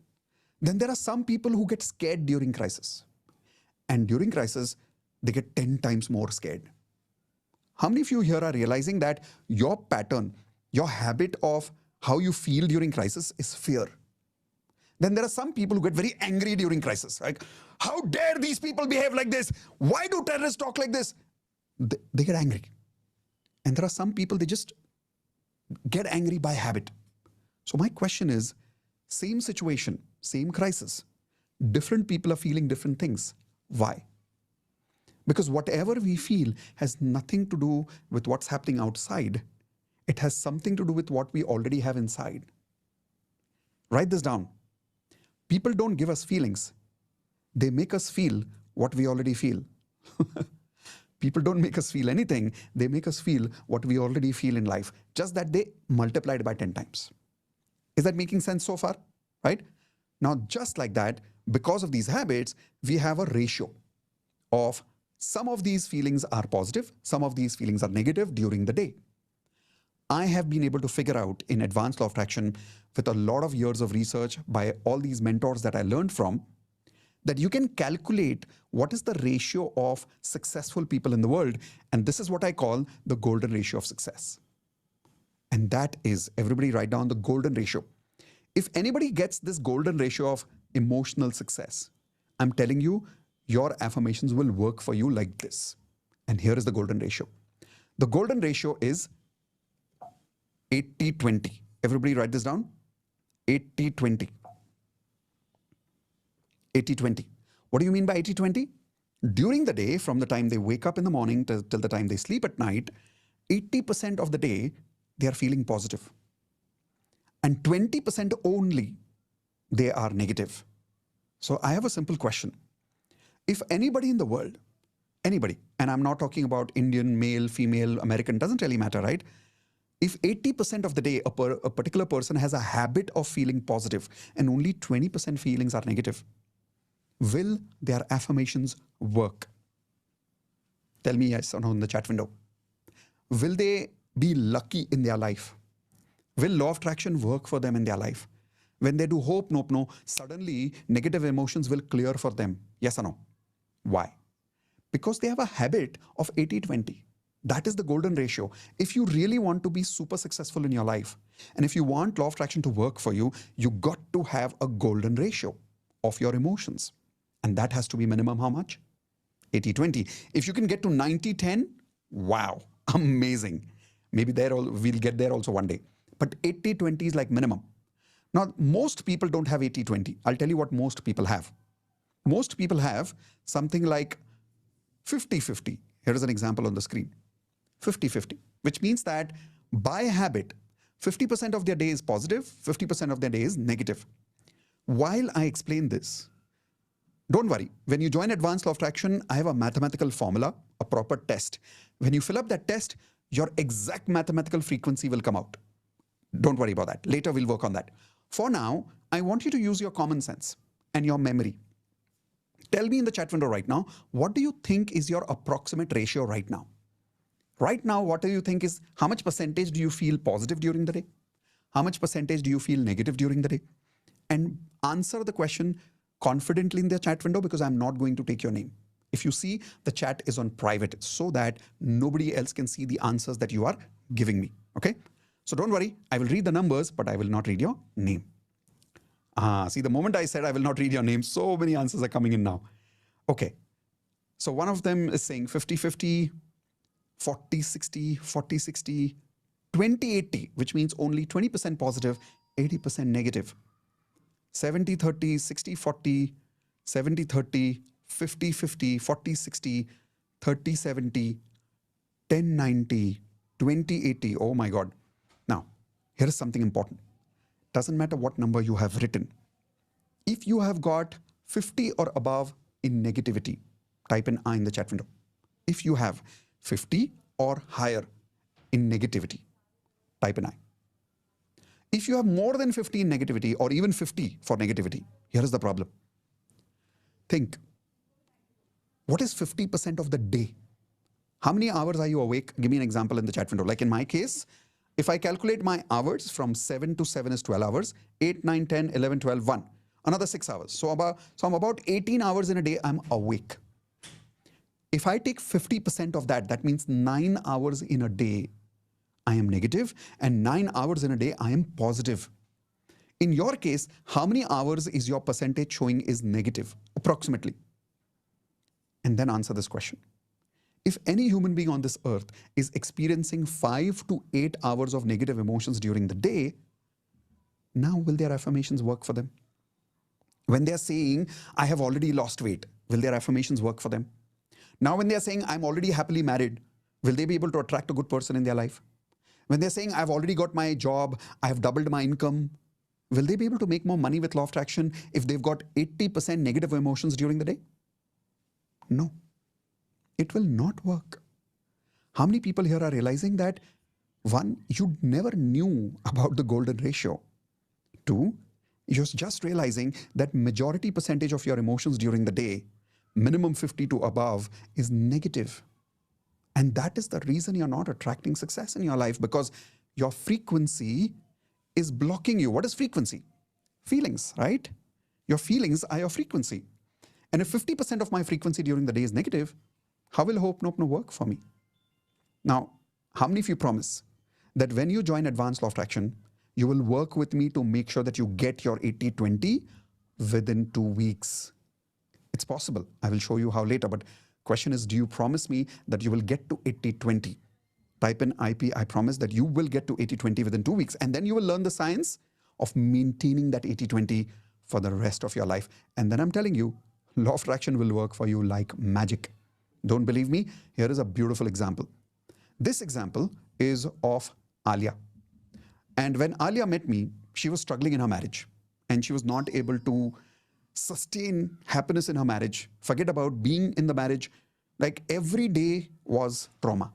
Then there are some people who get scared during crisis. And during crisis, they get 10 times more scared. How many of you here are realizing that your pattern, your habit of how you feel during crisis is fear? Then there are some people who get very angry during crisis. Like, how dare these people behave like this? Why do terrorists talk like this? They get angry. And there are some people, they just get angry by habit. So my question is, same situation, same crisis, different people are feeling different things. Why? Because whatever we feel has nothing to do with what's happening outside. It has something to do with what we already have inside. Write this down. People don't give us feelings. They make us feel what we already feel. People don't make us feel anything. They make us feel what we already feel in life. Just that they multiplied by 10 times. Is that making sense so far? Right? Now, just like that, because of these habits, we have a ratio of some of these feelings are positive, some of these feelings are negative during the day. I have been able to figure out in advanced law of attraction with a lot of years of research by all these mentors that I learned from, that you can calculate what is the ratio of successful people in the world. And this is what I call the golden ratio of success. And that is, everybody write down the golden ratio. If anybody gets this golden ratio of emotional success, I'm telling you, your affirmations will work for you like this. And here is the golden ratio. The golden ratio is 80-20. Everybody write this down. 80-20. 80-20. What do you mean by 80-20? During the day, from the time they wake up in the morning till the time they sleep at night, 80% of the day, they are feeling positive. And 20% only, they are negative. So I have a simple question. If anybody in the world, anybody, and I'm not talking about Indian, male, female, American, doesn't really matter, right? If 80% of the day a particular person has a habit of feeling positive and only 20% feelings are negative, will their affirmations work? Tell me yes or no in the chat window. Will they be lucky in their life? Will law of attraction work for them in their life? When they do hope, nope, no, suddenly negative emotions will clear for them. Yes or no? Why? Because they have a habit of 80-20. That is the golden ratio. If you really want to be super successful in your life, and if you want law of attraction to work for you, you got to have a golden ratio of your emotions. And that has to be minimum how much? 80-20. If you can get to 90-10, wow, amazing. Maybe we'll get there also one day. But 80-20 is like minimum. Now, most people don't have 80-20. I'll tell you what most people have. Most people have something like 50-50. Here is an example on the screen. 50-50, which means that by habit, 50% of their day is positive, 50% of their day is negative. While I explain this, don't worry. When you join Advanced Law of Attraction, I have a mathematical formula, a proper test. When you fill up that test, your exact mathematical frequency will come out. Don't worry about that. Later, we'll work on that. For now, I want you to use your common sense and your memory. Tell me in the chat window right now, what do you think is your approximate ratio right now? Right now, what do you think is, how much percentage do you feel positive during the day? How much percentage do you feel negative during the day? And answer the question confidently in the chat window, because I'm not going to take your name. If you see, the chat is on private so that nobody else can see the answers that you are giving me. Okay? So don't worry, I will read the numbers, but I will not read your name. See, the moment I said I will not read your name, so many answers are coming in now. Okay. So one of them is saying 50-50, 40-60, 40-60, 20-80, which means only 20% positive, 80% negative. 70-30, 60-40, 70-30, 50-50, 40-60, 30-70, 10-90, 20-80. Oh my God. Now, here is something important. Doesn't matter what number you have written. If you have got 50 or above in negativity, type an I in the chat window. If you have 50 or higher in negativity, type an I. If you have more than 50 in negativity or even 50 for negativity, here is the problem. Think, what is 50% of the day? How many hours are you awake? Give me an example in the chat window. Like in my case, if I calculate my hours from 7 to 7 is 12 hours, 8, 9, 10, 11, 12, 1, another 6 hours. So I'm about 18 hours in a day, I'm awake. If I take 50% of that, that means 9 hours in a day, I am negative, and 9 hours in a day, I am positive. In your case, how many hours is your percentage showing is negative, approximately? And then answer this question. If any human being on this earth is experiencing 5 to 8 hours of negative emotions during the day, now will their affirmations work for them? When they're saying, I have already lost weight, will their affirmations work for them? Now when they're saying, I'm already happily married, will they be able to attract a good person in their life? When they're saying, I've already got my job, I have doubled my income, will they be able to make more money with law of attraction if they've got 80% negative emotions during the day? No, it will not work. How many people here are realizing that, one, you never knew about the golden ratio. Two, you're just realizing that majority percentage of your emotions during the day, minimum 50 to above, is negative. And that is the reason you're not attracting success in your life, because your frequency is blocking you. What is frequency? Feelings, right? Your feelings are your frequency. And if 50% of my frequency during the day is negative, how will Hope Nope No work for me? Now, how many of you promise that when you join Advanced Law of Attraction, you will work with me to make sure that you get your 80-20 within 2 weeks? It's possible. I will show you how later, but question is, do you promise me that you will get to 80-20? Type in IP, I promise that you will get to 80-20 within 2 weeks, and then you will learn the science of maintaining that 80-20 for the rest of your life. And then I'm telling you, Law of attraction will work for you like magic. Don't believe me? Here is a beautiful example. This example is of Alia. And when Alia met me, she was struggling in her marriage and she was not able to sustain happiness in her marriage. Forget about being in the marriage. Like every day was trauma.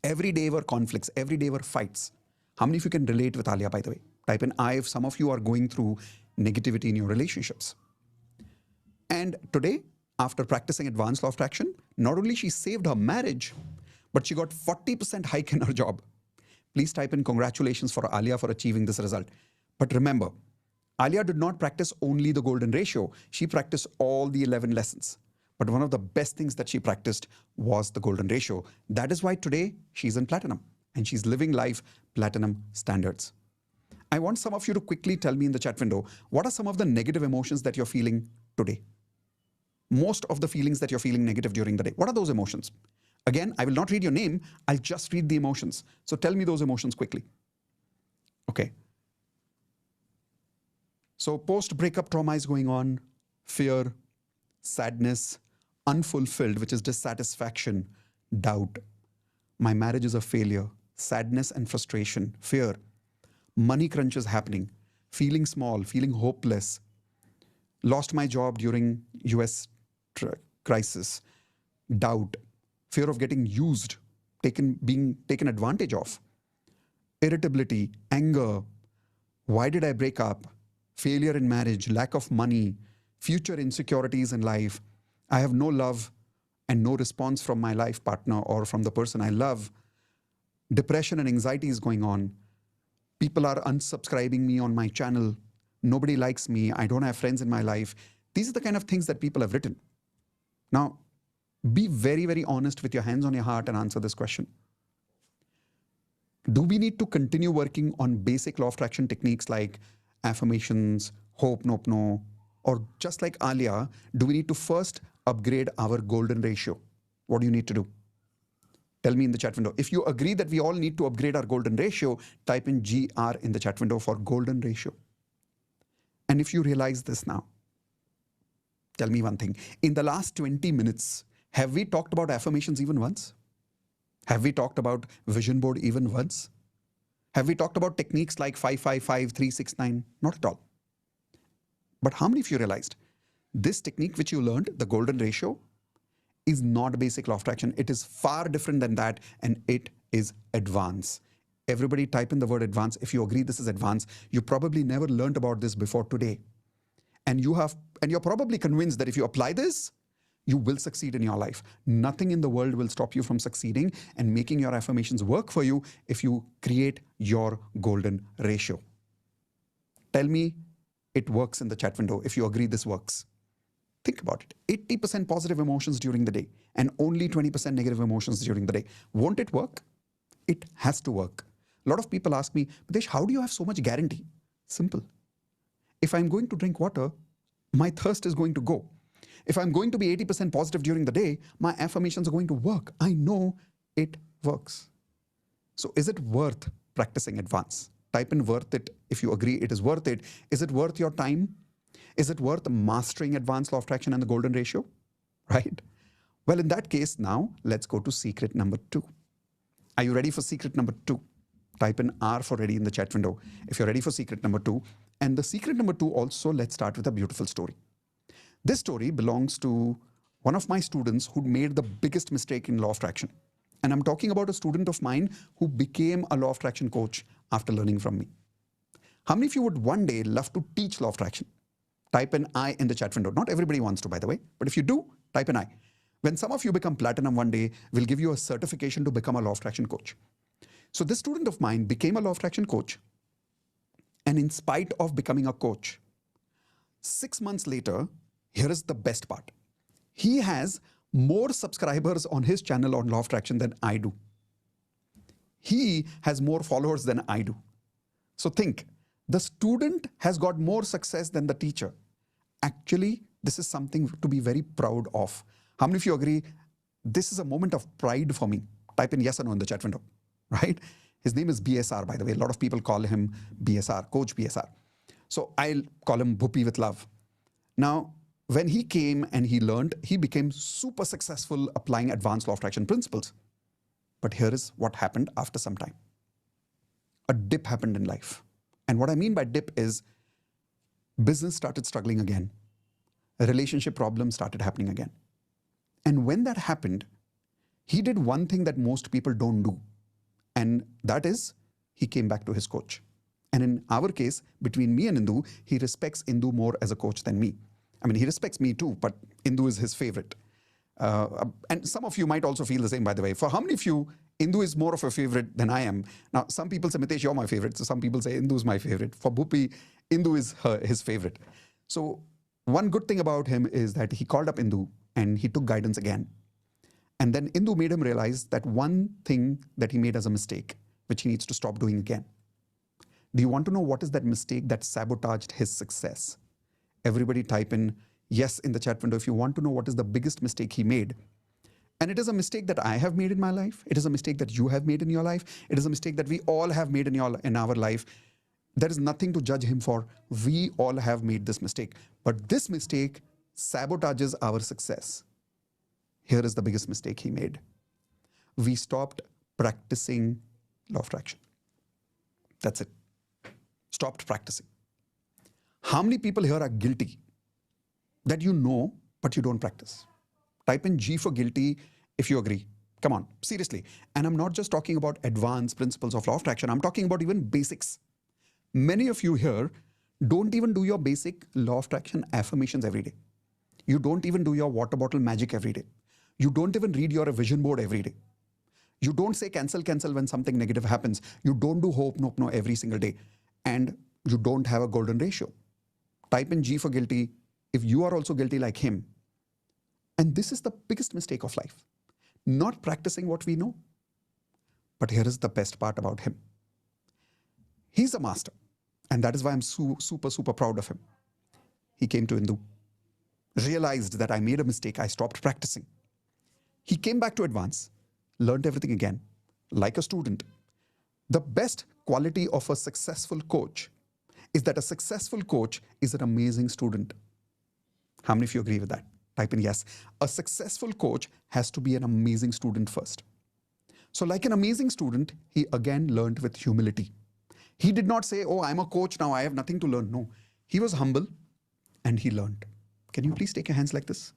Every day were conflicts. Every day were fights. How many of you can relate with Alia, by the way? Type in I if some of you are going through negativity in your relationships. And today, after practicing advanced law of attraction, not only she saved her marriage, but she got 40% hike in her job. Please type in congratulations for Alia for achieving this result. But remember, Alia did not practice only the golden ratio. She practiced all the 11 lessons. But one of the best things that she practiced was the golden ratio. That is why today she's in platinum and she's living life platinum standards. I want some of you to quickly tell me in the chat window, what are some of the negative emotions that you're feeling today? Most of the feelings that you're feeling negative during the day. What are those emotions? Again, I will not read your name. I'll just read the emotions. So tell me those emotions quickly. Okay. So post-breakup trauma is going on. Fear, sadness, unfulfilled, which is dissatisfaction, doubt. My marriage is a failure. Sadness and frustration, fear. Money crunch is happening. Feeling small, feeling hopeless. Lost my job during US crisis. Doubt. Fear of getting used, being taken advantage of. Irritability, anger. Why did I break up? Failure in marriage, lack of money, future insecurities in life. I have no love and no response from my life partner or from the person I love. Depression and anxiety is going on. People are unsubscribing me on my channel. Nobody likes me. I don't have friends in my life. These are the kind of things that people have written. Now, be very, very honest with your hands on your heart and answer this question. Do we need to continue working on basic law of attraction techniques like affirmations, hope, nope, no, or just like Alia, do we need to first upgrade our golden ratio? What do you need to do? Tell me in the chat window. If you agree that we all need to upgrade our golden ratio, type in GR in the chat window for golden ratio. And if you realize this now, tell me one thing. In the last 20 minutes, have we talked about affirmations even once? Have we talked about vision board even once? Have we talked about techniques like 555, 369? Not at all. But how many of you realized this technique which you learned, the golden ratio, is not basic law of attraction. It is far different than that, and it is advanced. Everybody type in the word advanced. If you agree this is advanced, you probably never learned about this before today. And you're probably convinced that if you apply this, you will succeed in your life. Nothing in the world will stop you from succeeding and making your affirmations work for you if you create your golden ratio. Tell me it works in the chat window if you agree this works. Think about it. 80% positive emotions during the day and only 20% negative emotions during the day. Won't it work? It has to work. A lot of people ask me, Mitesh, how do you have so much guarantee? Simple. If I'm going to drink water, my thirst is going to go. If I'm going to be 80% positive during the day, my affirmations are going to work. I know it works. So is it worth practicing advance? Type in worth it if you agree it is worth it. Is it worth your time? Is it worth mastering advanced law of attraction and the golden ratio? Right? Well, in that case, now let's go to secret number 2. Are you ready for secret number 2? Type in R for ready in the chat window if you're ready for secret number 2. And the secret number 2 also, let's start with a beautiful story. This story belongs to one of my students who made the biggest mistake in law of attraction. And I'm talking about a student of mine who became a law of attraction coach after learning from me. How many of you would one day love to teach law of attraction? Type in I in the chat window. Not everybody wants to, by the way, but if you do, type in I. When some of you become platinum one day, we'll give you a certification to become a law of attraction coach. So this student of mine became a law of attraction coach. And in spite of becoming a coach, 6 months later, here is the best part. He has more subscribers on his channel on law of attraction than I do. He has more followers than I do. So think, the student has got more success than the teacher. Actually, this is something to be very proud of. How many of you agree this is a moment of pride for me? Type in yes or no in the chat window, right? His name is BSR, by the way. A lot of people call him BSR, Coach BSR. So I'll call him Bhupi with love. Now, When he came and he learned, he became super successful applying advanced law of attraction principles. But here is what happened after some time. A dip happened in life. And what I mean by dip is business started struggling again. Relationship problems started happening again. And when that happened, he did one thing that most people don't do. And that is, he came back to his coach. And in our case, between me and Indu, he respects Indu more as a coach than me. I mean, he respects me too, but Indu is his favorite. And some of you might also feel the same, by the way. For how many of you, Indu is more of a favorite than I am? Now, some people say, Mitesh, you're my favorite. So some people say, Indu is my favorite. For Bhupi, Indu is his favorite. So one good thing about him is that he called up Indu and he took guidance again. And then Indu made him realize that one thing that he made as a mistake, which he needs to stop doing again. Do you want to know what is that mistake that sabotaged his success? Everybody type in yes in the chat window if you want to know what is the biggest mistake he made. And it is a mistake that I have made in my life. It is a mistake that you have made in your life. It is a mistake that we all have made in our life. There is nothing to judge him for. We all have made this mistake. But this mistake sabotages our success. Here is the biggest mistake he made. We stopped practicing law of attraction. That's it. Stopped practicing. How many people here are guilty that you know, but you don't practice? Type in G for guilty if you agree. Come on, seriously. And I'm not just talking about advanced principles of law of attraction. I'm talking about even basics. Many of you here don't even do your basic law of attraction affirmations every day. You don't even do your water bottle magic every day. You don't even read your vision board every day. You don't say cancel, cancel when something negative happens. You don't do hope, nope, no every single day. And you don't have a golden ratio. Type in G for guilty if you are also guilty like him. And this is the biggest mistake of life. Not practicing what we know. But here is the best part about him. He's a master. And that is why I'm super, super proud of him. He came to Indu, realized that I made a mistake. I stopped practicing. He came back to advance, learned everything again, like a student. The best quality of a successful coach is that a successful coach is an amazing student. How many of you agree with that? Type in yes. A successful coach has to be an amazing student first. So like an amazing student, he again learned with humility. He did not say, oh, I'm a coach now, I have nothing to learn. No, he was humble and he learned. Can you please take your hands like this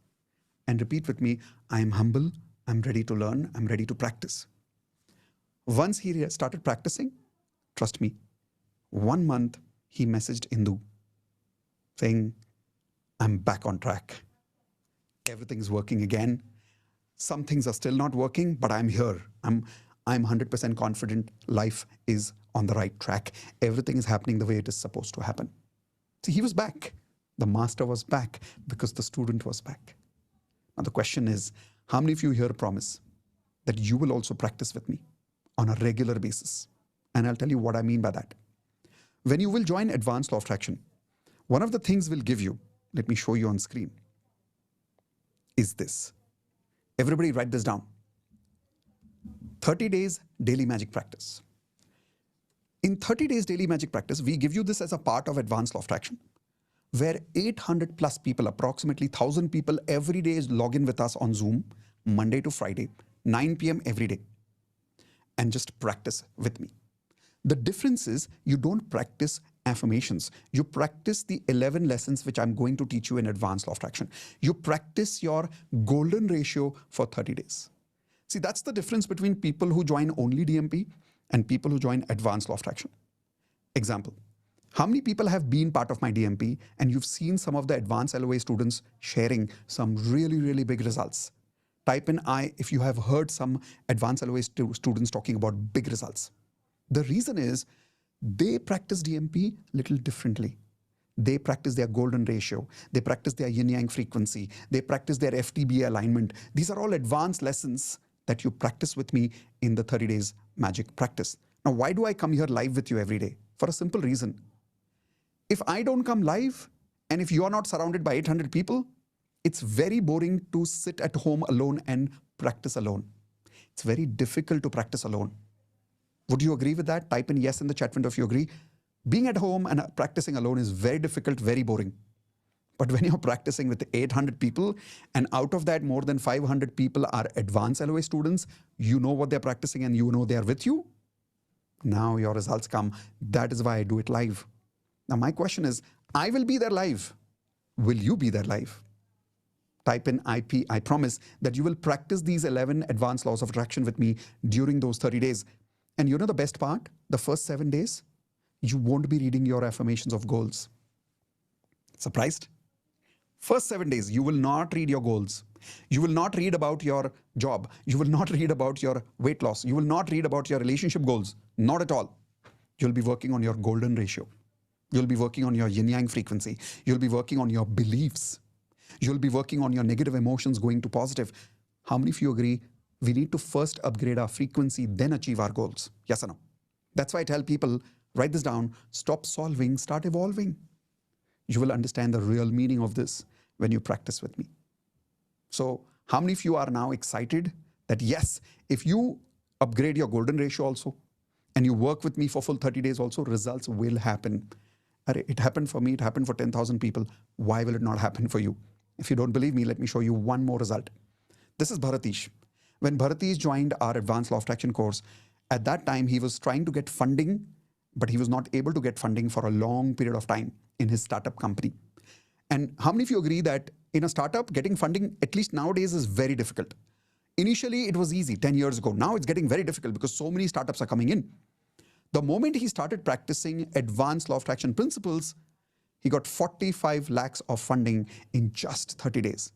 and repeat with me, I am humble, I'm ready to learn, I'm ready to practice. Once he started practicing, trust me, 1 month he messaged Indu saying, I'm back on track. Everything's working again. Some things are still not working, but I'm here. I'm 100% confident life is on the right track. Everything is happening the way it is supposed to happen. See, he was back. The master was back because the student was back. Now the question is, how many of you here promise that you will also practice with me on a regular basis? And I'll tell you what I mean by that. When you will join Advanced Law of Attraction, one of the things we'll give you, let me show you on screen, is this. Everybody write this down. 30 days daily magic practice. In 30 days daily magic practice, we give you this as a part of Advanced Law of Attraction, where 800 plus people, approximately 1,000 people every day log in with us on Zoom, Monday to Friday, 9 p.m. every day, and just practice with me. The difference is you don't practice affirmations. You practice the 11 lessons which I'm going to teach you in Advanced Law of Attraction. You practice your golden ratio for 30 days. See, that's the difference between people who join only DMP and people who join Advanced Law of Attraction. Example, how many people have been part of my DMP and you've seen some of the advanced LOA students sharing some really, really big results? Type in I if you have heard some advanced LOA students talking about big results. The reason is they practice DMP little differently. They practice their golden ratio. They practice their yin-yang frequency. They practice their FTB alignment. These are all advanced lessons that you practice with me in the 30 days magic practice. Now, why do I come here live with you every day? For a simple reason. If I don't come live and if you are not surrounded by 800 people, it's very boring to sit at home alone and practice alone. It's very difficult to practice alone. Would you agree with that? Type in yes in the chat window if you agree. Being at home and practicing alone is very difficult, very boring. But when you're practicing with 800 people, and out of that, more than 500 people are advanced LOA students, you know what they're practicing and you know they're with you. Now your results come. That is why I do it live. Now, my question is, I will be there live. Will you be there live? Type in IP. I promise that you will practice these 11 advanced laws of attraction with me during those 30 days. And you know the best part? The first 7 days, you won't be reading your affirmations of goals. Surprised? First 7 days, you will not read your goals. You will not read about your job. You will not read about your weight loss. You will not read about your relationship goals. Not at all. You'll be working on your golden ratio. You'll be working on your yin yang frequency. You'll be working on your beliefs. You'll be working on your negative emotions going to positive. How many of you agree we need to first upgrade our frequency, then achieve our goals? Yes or no? That's why I tell people, write this down, stop solving, start evolving. You will understand the real meaning of this when you practice with me. So how many of you are now excited that yes, if you upgrade your golden ratio also, and you work with me for full 30 days also, results will happen. It happened for me, it happened for 10,000 people. Why will it not happen for you? If you don't believe me, let me show you one more result. This is Bharatish. When Bharatish joined our Advanced Law of Attraction course, at that time he was trying to get funding, but he was not able to get funding for a long period of time in his startup company. And how many of you agree that in a startup, getting funding, at least nowadays, is very difficult? Initially, it was easy 10 years ago. Now it's getting very difficult because so many startups are coming in. The moment he started practicing advanced law of attraction principles, he got 45 lakhs of funding in just 30 days.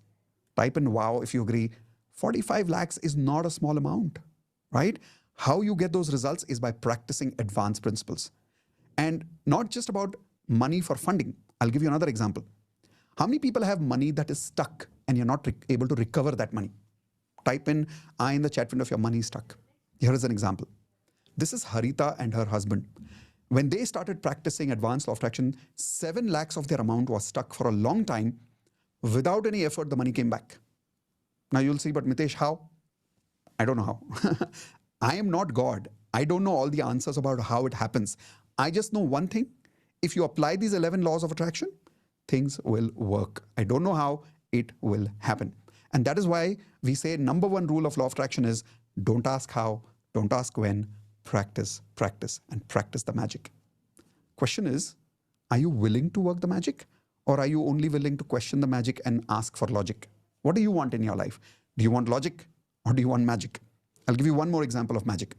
Type in wow if you agree. 45 lakhs is not a small amount, right? How you get those results is by practicing advanced principles. And not just about money for funding. I'll give you another example. How many people have money that is stuck and you're not able to recover that money? Type in I in the chat window if your money is stuck. Here is an example. This is Harita and her husband. When they started practicing advanced law of attraction, 7 lakhs of their amount was stuck for a long time. Without any effort, the money came back. Now you'll see, but Mitesh, how? I don't know how. I am not God. I don't know all the answers about how it happens. I just know one thing. If you apply these 11 laws of attraction, things will work. I don't know how, it will happen. And that is why we say number one rule of law of attraction is don't ask how, don't ask when, practice, practice, and practice the magic. Question is, are you willing to work the magic? Or are you only willing to question the magic and ask for logic? What do you want in your life? Do you want logic or do you want magic? I'll give you one more example of magic.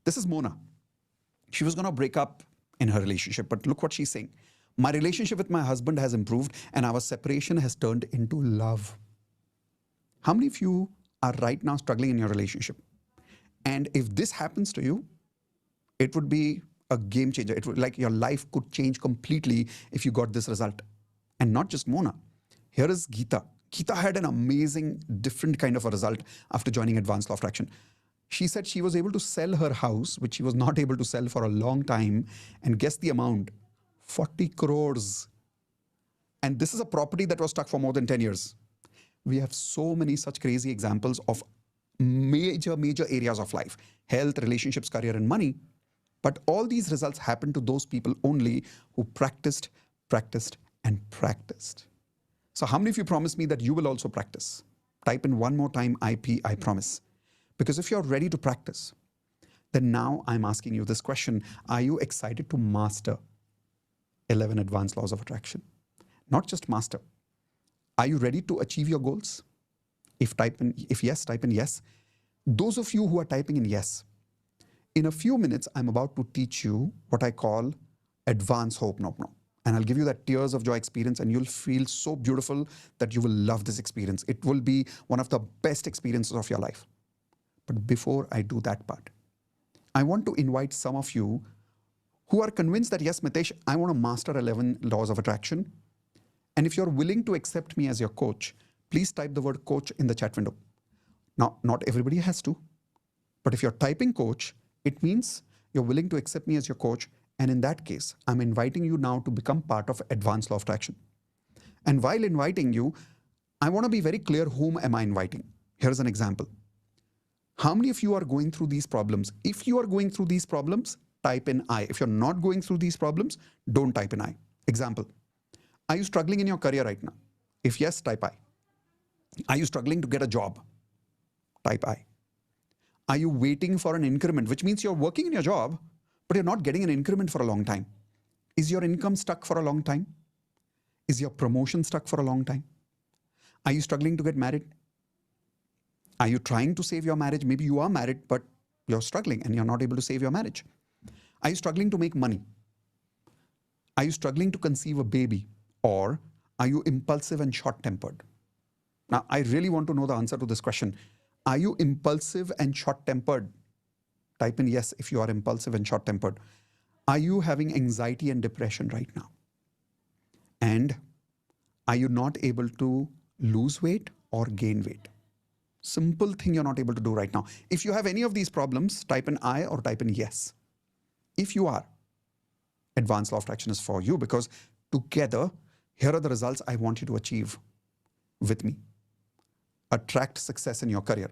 This is Mona. She was going to break up in her relationship, but look what she's saying. My relationship with my husband has improved and our separation has turned into love. How many of you are right now struggling in your relationship? And if this happens to you, it would be a game changer. It would, like, your life could change completely if you got this result. And not just Mona. Here is Geeta. Geeta had an amazing, different kind of a result after joining Advanced Law of Attraction. She said she was able to sell her house, which she was not able to sell for a long time. And guess the amount? 40 crores. And this is a property that was stuck for more than 10 years. We have so many such crazy examples of major areas of life: health, relationships, career, and money. But all these results happen to those people only who practiced, and practiced. So how many of you promise me that you will also practice? Type in one more time IP, I promise. Because if you're ready to practice, then now I'm asking you this question. Are you excited to master 11 advanced laws of attraction? Not just master. Are you ready to achieve your goals? If yes, type in yes. Those of you who are typing in yes, in a few minutes, I'm about to teach you what I call advanced hope no. And I'll give you that tears of joy experience and you'll feel so beautiful that you will love this experience. It will be one of the best experiences of your life. But before I do that part, I want to invite some of you who are convinced that, yes, Mitesh, I want to master 11 laws of attraction. And if you're willing to accept me as your coach, please type the word coach in the chat window. Now, not everybody has to, but if you're typing coach, it means you're willing to accept me as your coach. And in that case, I'm inviting you now to become part of Advanced Law of Attraction. And while inviting you, I want to be very clear, whom am I inviting? Here's an example. How many of you are going through these problems? If you are going through these problems, type in I. If you're not going through these problems, don't type in I. Example. Are you struggling in your career right now? If yes, type I. Are you struggling to get a job? Type I. Are you waiting for an increment, which means you're working in your job, but you're not getting an increment for a long time? Is your income stuck for a long time? Is your promotion stuck for a long time? Are you struggling to get married? Are you trying to save your marriage? Maybe you are married, but you're struggling and you're not able to save your marriage. Are you struggling to make money? Are you struggling to conceive a baby? Or are you impulsive and short-tempered? Now, I really want to know the answer to this question. Are you impulsive and short-tempered? Type in yes if you are impulsive and short-tempered. Are you having anxiety and depression right now? And are you not able to lose weight or gain weight? Simple thing you're not able to do right now. If you have any of these problems, type in I or type in yes. If you are, advanced law of attraction is for you, because together, here are the results I want you to achieve with me. Attract success in your career.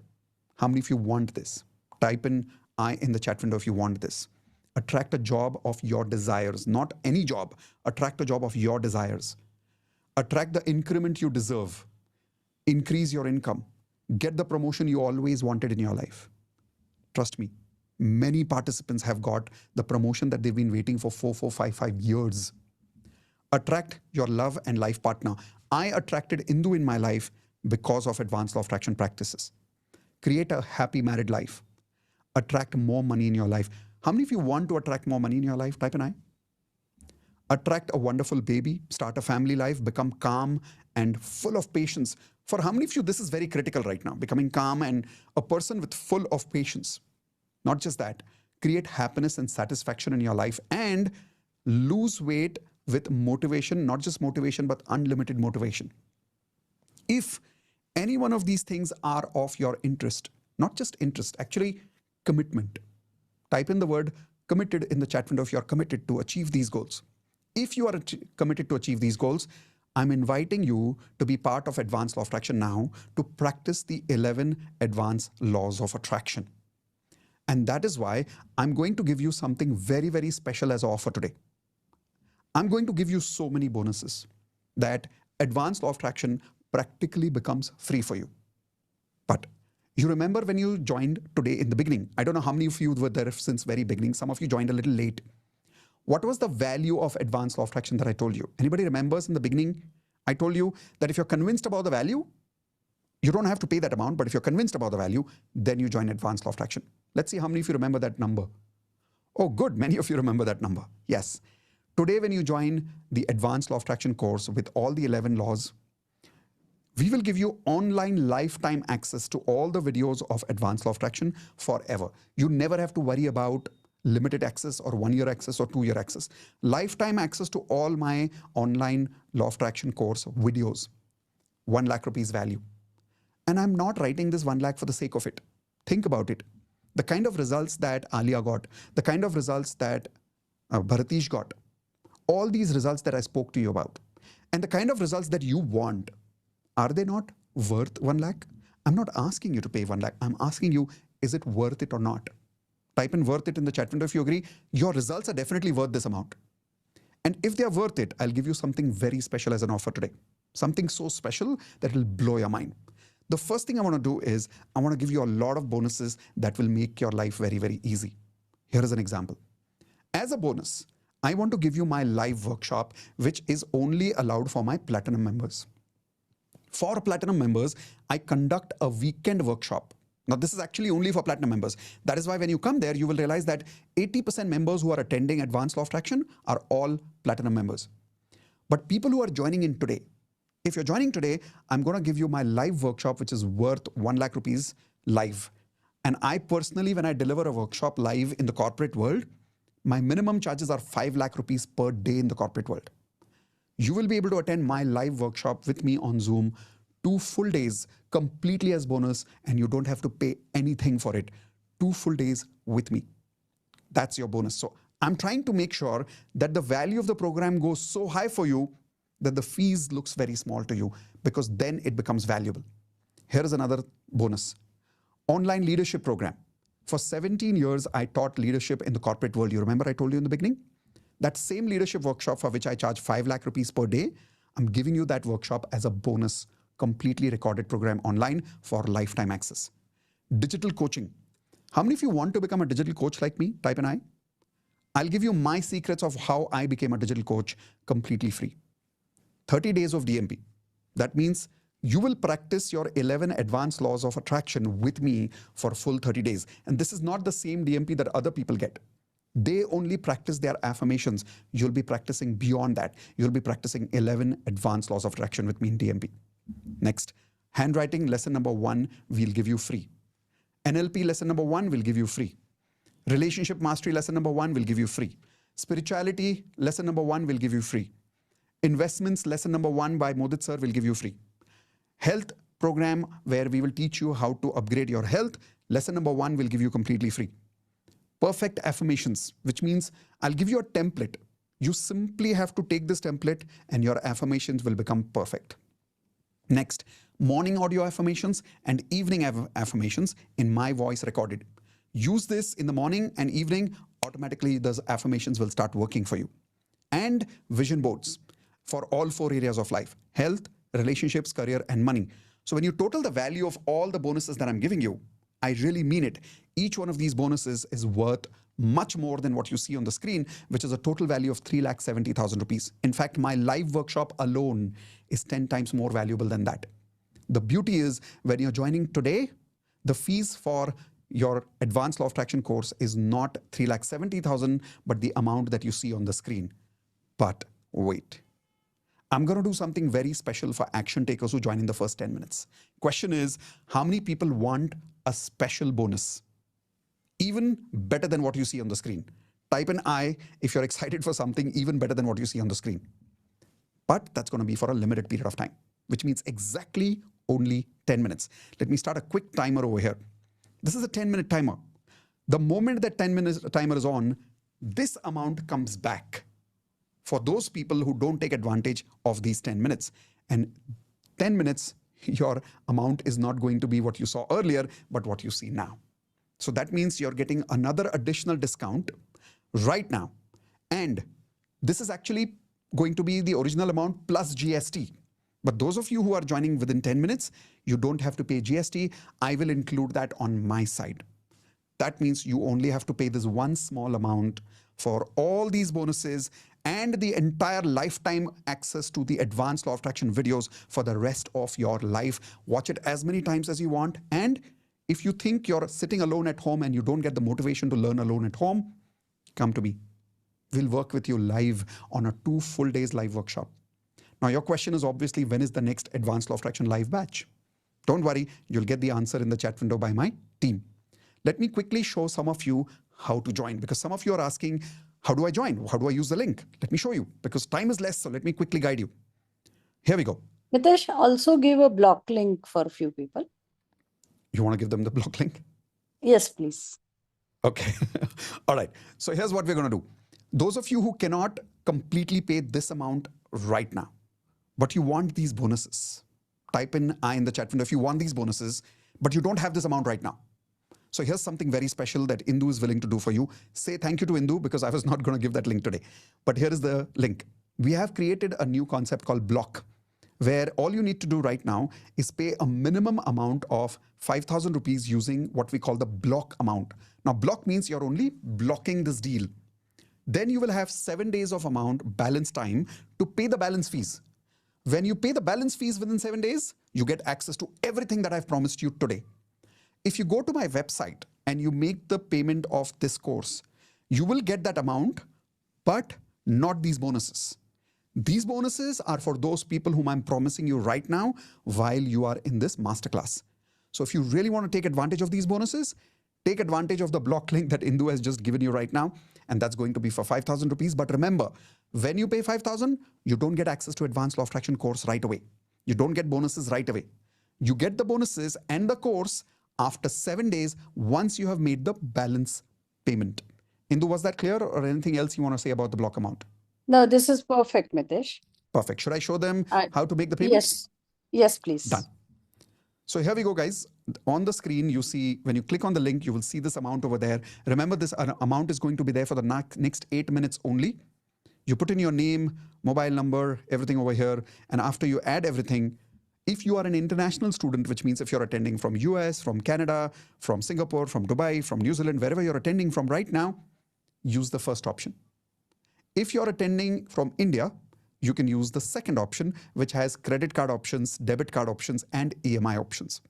How many of you want this? Type in I in the chat window if you want this. Attract a job of your desires, not any job. Attract a job of your desires. Attract the increment you deserve. Increase your income. Get the promotion you always wanted in your life. Trust me, many participants have got the promotion that they've been waiting for 5 years. Attract your love and life partner. I attracted Indu in my life because of advanced law of attraction practices. Create a happy married life. Attract more money in your life. How many of you want to attract more money in your life? Type in I. Attract a wonderful baby, start a family life, become calm and full of patience. For how many of you, this is very critical right now, becoming calm and a person with full of patience. Not just that, create happiness and satisfaction in your life and lose weight with motivation, not just motivation, but unlimited motivation. If any one of these things are of your interest, not just interest, actually commitment. Type in the word committed in the chat window if you're committed to achieve these goals. If you are committed to achieve these goals, I'm inviting you to be part of Advanced Law of Attraction now to practice the 11 advanced laws of attraction. And that is why I'm going to give you something very, very special as an offer today. I'm going to give you so many bonuses that Advanced Law of Attraction practically becomes free for you. But you remember when you joined today in the beginning, I don't know how many of you were there since very beginning. Some of you joined a little late. What was the value of advanced law of attraction that I told you? Anybody remembers in the beginning? I told you that if you're convinced about the value, you don't have to pay that amount, but if you're convinced about the value, then you join advanced law of attraction. Let's see how many of you remember that number. Oh, good. Many of you remember that number. Yes. Today, when you join the advanced law of attraction course with all the 11 laws, we will give you online lifetime access to all the videos of advanced law of attraction forever. You never have to worry about limited access or 1-year access or 2-year access. Lifetime access to all my online law of attraction course videos. 1 lakh rupees value. And I'm not writing this 1 lakh for the sake of it. Think about it. The kind of results that Alia got, the kind of results that Bharatish got, all these results that I spoke to you about, and the kind of results that you want, are they not worth 1 lakh? I'm not asking you to pay 1 lakh. I'm asking you, is it worth it or not? Type in worth it in the chat window if you agree. Your results are definitely worth this amount. And if they are worth it, I'll give you something very special as an offer today. Something so special that will blow your mind. The first thing I want to do is I want to give you a lot of bonuses that will make your life very, very easy. Here is an example. As a bonus, I want to give you my live workshop, which is only allowed for my platinum members. For platinum members, I conduct a weekend workshop. Now, this is actually only for platinum members. That is why when you come there, you will realize that 80% members who are attending Advanced Law of Attraction are all platinum members. But people who are joining in today, if you're joining today, I'm going to give you my live workshop, which is worth 1 lakh rupees live. And I personally, when I deliver a workshop live in the corporate world, my minimum charges are 5 lakh rupees per day in the corporate world. You will be able to attend my live workshop with me on Zoom 2 full days completely as bonus, and you don't have to pay anything for it. 2 full days with me. That's your bonus. So I'm trying to make sure that the value of the program goes so high for you that the fees looks very small to you, because then it becomes valuable. Here is another bonus. Online leadership program. For 17 years, I taught leadership in the corporate world. You remember I told you in the beginning? That same leadership workshop for which I charge 5 lakh rupees per day, I'm giving you that workshop as a bonus, completely recorded program online for lifetime access. Digital coaching. How many of you want to become a digital coach like me? Type an I. I'll give you my secrets of how I became a digital coach completely free. 30 days of DMP. That means you will practice your 11 advanced laws of attraction with me for full 30 days. And this is not the same DMP that other people get. They only practice their affirmations. You'll be practicing beyond that. You'll be practicing 11 advanced laws of attraction with me in DMP. Next, handwriting lesson number 1, we'll give you free. NLP lesson number 1 will give you free. Relationship mastery lesson number 1 will give you free. Spirituality lesson number 1 will give you free. Investments lesson number 1 by Modit sir will give you free. Health program where we will teach you how to upgrade your health, lesson number 1 will give you completely free. Perfect affirmations, which means I'll give you a template. You simply have to take this template and your affirmations will become perfect. Next, morning audio affirmations and evening affirmations in my voice recorded. Use this in the morning and evening, automatically those affirmations will start working for you. And vision boards for all 4 areas of life: health, relationships, career, and money. So when you total the value of all the bonuses that I'm giving you, I really mean it. Each one of these bonuses is worth much more than what you see on the screen, which is a total value of 3,70,000 rupees. In fact, my live workshop alone is 10 times more valuable than that. The beauty is when you're joining today, the fees for your advanced law of attraction course is not 3,70,000, but the amount that you see on the screen. But wait. I'm going to do something very special for action takers who join in the first 10 minutes. Question is, how many people want a special bonus? Even better than what you see on the screen. Type an I if you're excited for something even better than what you see on the screen. But that's going to be for a limited period of time, which means exactly only 10 minutes. Let me start a quick timer over here. This is a 10-minute timer. The moment that 10-minute timer is on, this amount comes back for those people who don't take advantage of these 10 minutes. And 10 minutes, your amount is not going to be what you saw earlier, but what you see now. So that means you're getting another additional discount right now. And this is actually going to be the original amount plus GST. But those of you who are joining within 10 minutes, you don't have to pay GST. I will include that on my side. That means you only have to pay this one small amount for all these bonuses and the entire lifetime access to the advanced law of attraction videos for the rest of your life. Watch it as many times as you want. And if you think you're sitting alone at home and you don't get the motivation to learn alone at home, come to me. We'll work with you live on a 2 full days live workshop. Now, your question is obviously, when is the next Advanced Law of Attraction live batch? Don't worry, you'll get the answer in the chat window by my team. Let me quickly show some of you how to join, because some of you are asking, how do I join? How do I use the link? Let me show you, because time is less, so let me quickly guide you. Here we go. Mitesh, also give a block link for a few people. You want to give them the block link? Yes, please. Okay. All right. So here's what we're going to do. Those of you who cannot completely pay this amount right now, but you want these bonuses, type in I in the chat window if you want these bonuses, but you don't have this amount right now. So here's something very special that Indu is willing to do for you. Say thank you to Indu, because I was not going to give that link today. But here is the link. We have created a new concept called block, where all you need to do right now is pay a minimum amount of 5,000 rupees using what we call the block amount. Now, block means you're only blocking this deal. Then you will have 7 days of amount balance time to pay the balance fees. When you pay the balance fees within 7 days, you get access to everything that I've promised you today. If you go to my website and you make the payment of this course, you will get that amount, but not these bonuses. These bonuses are for those people whom I'm promising you right now while you are in this masterclass. So if you really want to take advantage of these bonuses, take advantage of the block link that Indu has just given you right now, and that's going to be for 5,000 rupees. But remember, when you pay 5,000, you don't get access to Advanced Law of Attraction course right away. You don't get bonuses right away. You get the bonuses and the course after 7 days once you have made the balance payment. Indu, was that clear, or anything else you want to say about the block amount? No, this is perfect, Mitesh. Perfect. Should I show them how to make the payment? Yes. Yes, please. Done. So here we go, guys. On the screen, you see, when you click on the link, you will see this amount over there. Remember, this amount is going to be there for the next 8 minutes only. You put in your name, mobile number, everything over here. And after you add everything, if you are an international student, which means if you're attending from US, from Canada, from Singapore, from Dubai, from New Zealand, wherever you're attending from right now, use the first option. If you're attending from India, you can use the second option, which has credit card options, debit card options, and EMI options.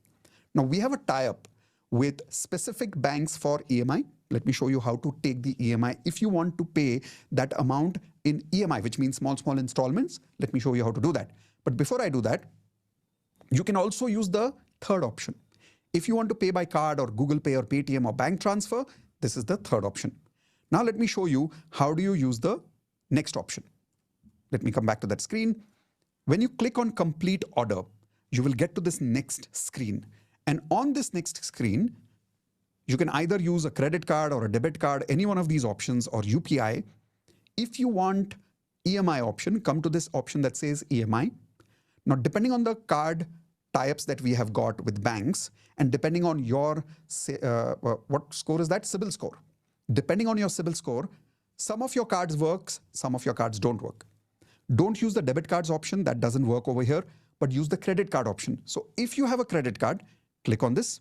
Now, we have a tie-up with specific banks for EMI. Let me show you how to take the EMI. If you want to pay that amount in EMI, which means small installments, let me show you how to do that. But before I do that, you can also use the third option. If you want to pay by card or Google Pay or Paytm or bank transfer, this is the third option. Now let me show you how do you use the next option. Let me come back to that screen. When you click on complete order, you will get to this next screen. And on this next screen, you can either use a credit card or a debit card, any one of these options, or UPI. If you want EMI option, come to this option that says EMI. Now, depending on the card tie-ups that we have got with banks, and depending on your, what score is that? CIBIL score. Depending on your CIBIL score, some of your cards works, some of your cards don't work. Don't use the debit cards option, that doesn't work over here, but use the credit card option. So if you have a credit card, click on this.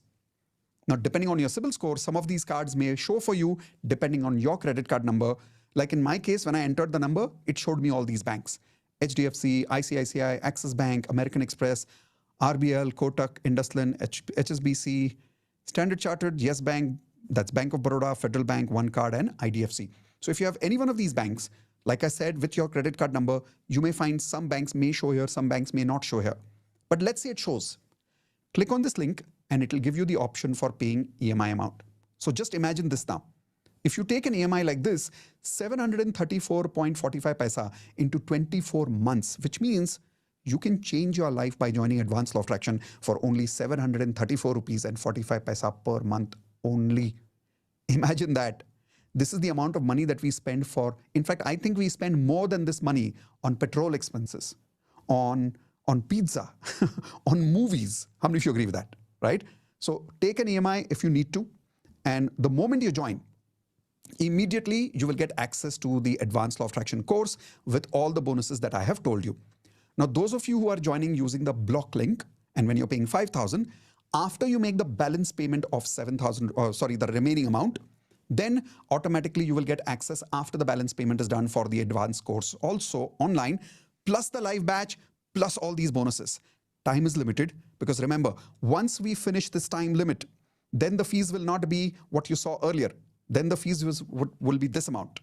Now, depending on your CIBIL score, some of these cards may show for you depending on your credit card number. Like in my case, when I entered the number, it showed me all these banks. HDFC, ICICI, Axis Bank, American Express, RBL, Kotak, IndusLand, HSBC, Standard Chartered, Yes Bank, that's Bank of Baroda, Federal Bank, One Card, and IDFC. So if you have any one of these banks, like I said, with your credit card number, you may find some banks may show here, some banks may not show here. But let's say it shows. Click on this link and it will give you the option for paying EMI amount. So just imagine this now. If you take an EMI like this, 734.45 paisa into 24 months, which means you can change your life by joining Advanced Law of Attraction for only 734 rupees and 45 paisa per month only. Imagine that. This is the amount of money that we spend for. In fact, I think we spend more than this money on petrol expenses, on pizza, on movies. How many of you agree with that, right? So take an EMI if you need to. And the moment you join, immediately you will get access to the Advanced Law of Attraction course with all the bonuses that I have told you. Now, those of you who are joining using the block link, and when you're paying 5,000, after you make the balance payment of 7,000, or sorry, the remaining amount, then automatically you will get access after the balance payment is done for the advanced course also online, plus the live batch, plus all these bonuses. Time is limited because remember, once we finish this time limit, then the fees will not be what you saw earlier. Then the fees will be this amount.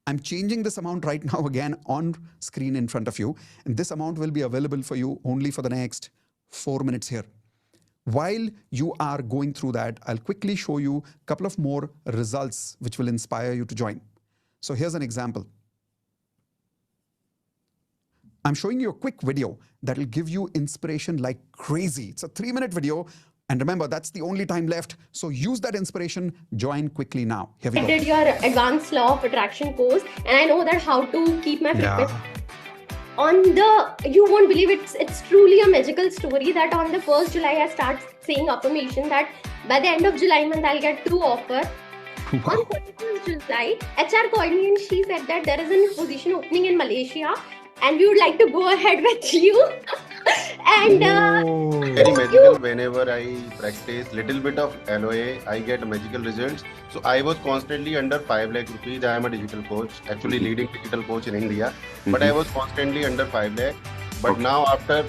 I'm changing this amount right now again on screen in front of you. And this amount will be available for you only for the next 4 minutes here. While you are going through that, I'll quickly show you a couple of more results which will inspire you to join. So here's an example. I'm showing you a quick video that will give you inspiration like crazy. It's a 3-minute video. And remember, that's the only time left. So use that inspiration. Join quickly now. Here we go. I did your Advanced Law of Attraction course, and I know that how to keep my frequency. You won't believe it's truly a magical story that on the 1st July I start saying affirmation that by the end of July month I'll get 2 offers. Wow. On 31st July, HR called me and she said that there is a position opening in Malaysia and we would like to go ahead with you. And very magical. Whenever I practice little bit of LOA, I get magical results. So I was constantly under 5 lakh rupees. I am a digital coach, actually leading digital coach in India. But I was constantly under 5 lakh. But now after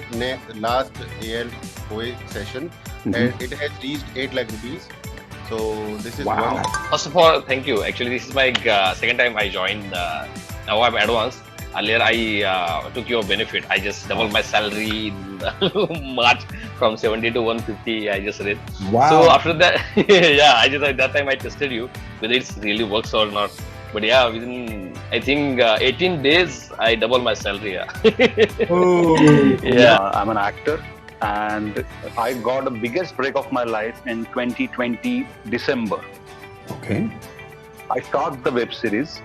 last ALOA session, and it has reached 8 lakh rupees. So this is one. First of all, thank you. Actually, this is my second time I joined. Now I'm advanced. Earlier, I took your benefit. I just doubled my salary in March from 70 to 150. I just read. Wow. So after that, yeah, I just at that time I tested you whether it really works or not. But yeah, within I think 18 days, I doubled my salary. Yeah. Oh. Yeah. I'm an actor, and I got the biggest break of my life in 2020 December. Okay. I started the web series.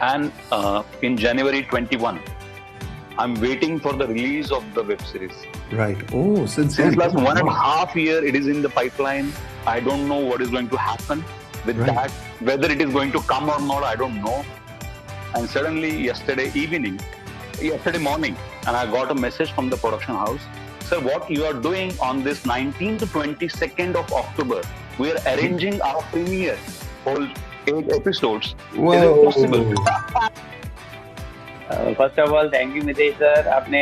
And in January 21, I'm waiting for the release of the web series. Right. Oh, since last 1.5 years, it is in the pipeline. I don't know what is going to happen with that. Whether it is going to come or not, I don't know. And suddenly yesterday morning, and I got a message from the production house. Sir, what you are doing on this 19th to 22nd of October, we are arranging our premiere, whole 8 episodes. Is it possible? First of all thank you Mitesh sir. आपने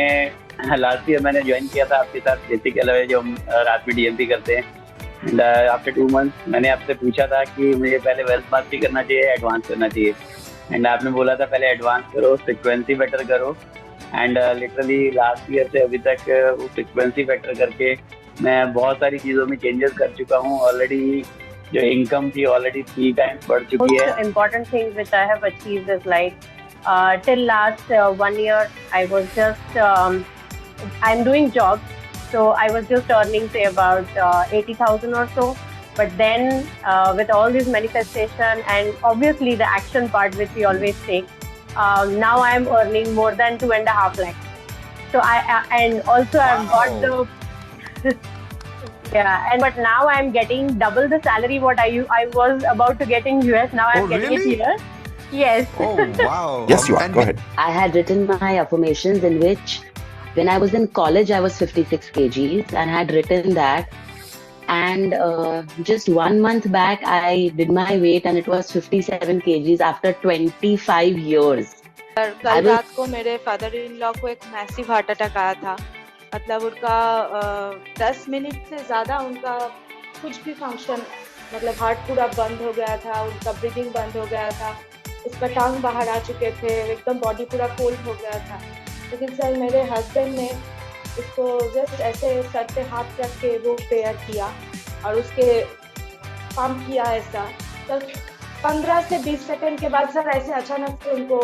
last year मैंने join किया था आपके साथ basic अलावा जो हम रात में डीएमपी करते हैं. एंड आफ्टर 2 मंथ्स मैंने आपसे पूछा था कि मुझे पहले वेल्थ मास्टरी करना चाहिए, एडवांस करना चाहिए. एंड आपने बोला था पहले एडवांस करो, फ्रिक्वेंसी बेटर करो. एंड लिटरली लास्ट ईयर से अभी तक वो फ्रिक्वेंसी बेटर करके मैं बहुत सारी चीज़ों में चेंजेस कर चुका हूँ. ऑलरेडी जो इनकम थी ऑलरेडी 3 टाइम्स बढ़ चुकी है. Important things which I have achieved is like till last 1 year I was just I'm doing jobs, so I was just earning say about 80,000 or so. But then with all this manifestation and obviously the action part which we always take, now I am earning more than 2.5 lakhs. So and also I've got the yeah, and but now I'm getting double the salary what I was about to get in US. Now I'm getting it here. Yes. Oh, wow. Yes, you are. Go ahead. I had written my affirmations in which when I was in college, I was 56 kgs and had written that. And just 1 month back, I did my weight and it was 57 kgs after 25 years. कल रात को मेरे father in law को एक massive heart attack आया था. मतलब उनका 10 मिनट से ज़्यादा उनका कुछ भी फंक्शन, मतलब हार्ट पूरा बंद हो गया था, उनका ब्रीदिंग बंद हो गया था, उसका टांग बाहर आ चुके थे, एकदम बॉडी पूरा कोल्ड हो गया था. लेकिन सर मेरे हस्बैंड ने उसको जस्ट ऐसे सर पे हाथ रख के वो प्रेयर किया और उसके पंप किया ऐसा. सर 15 से 20 सेकंड के बाद सर ऐसे अचानक से उनको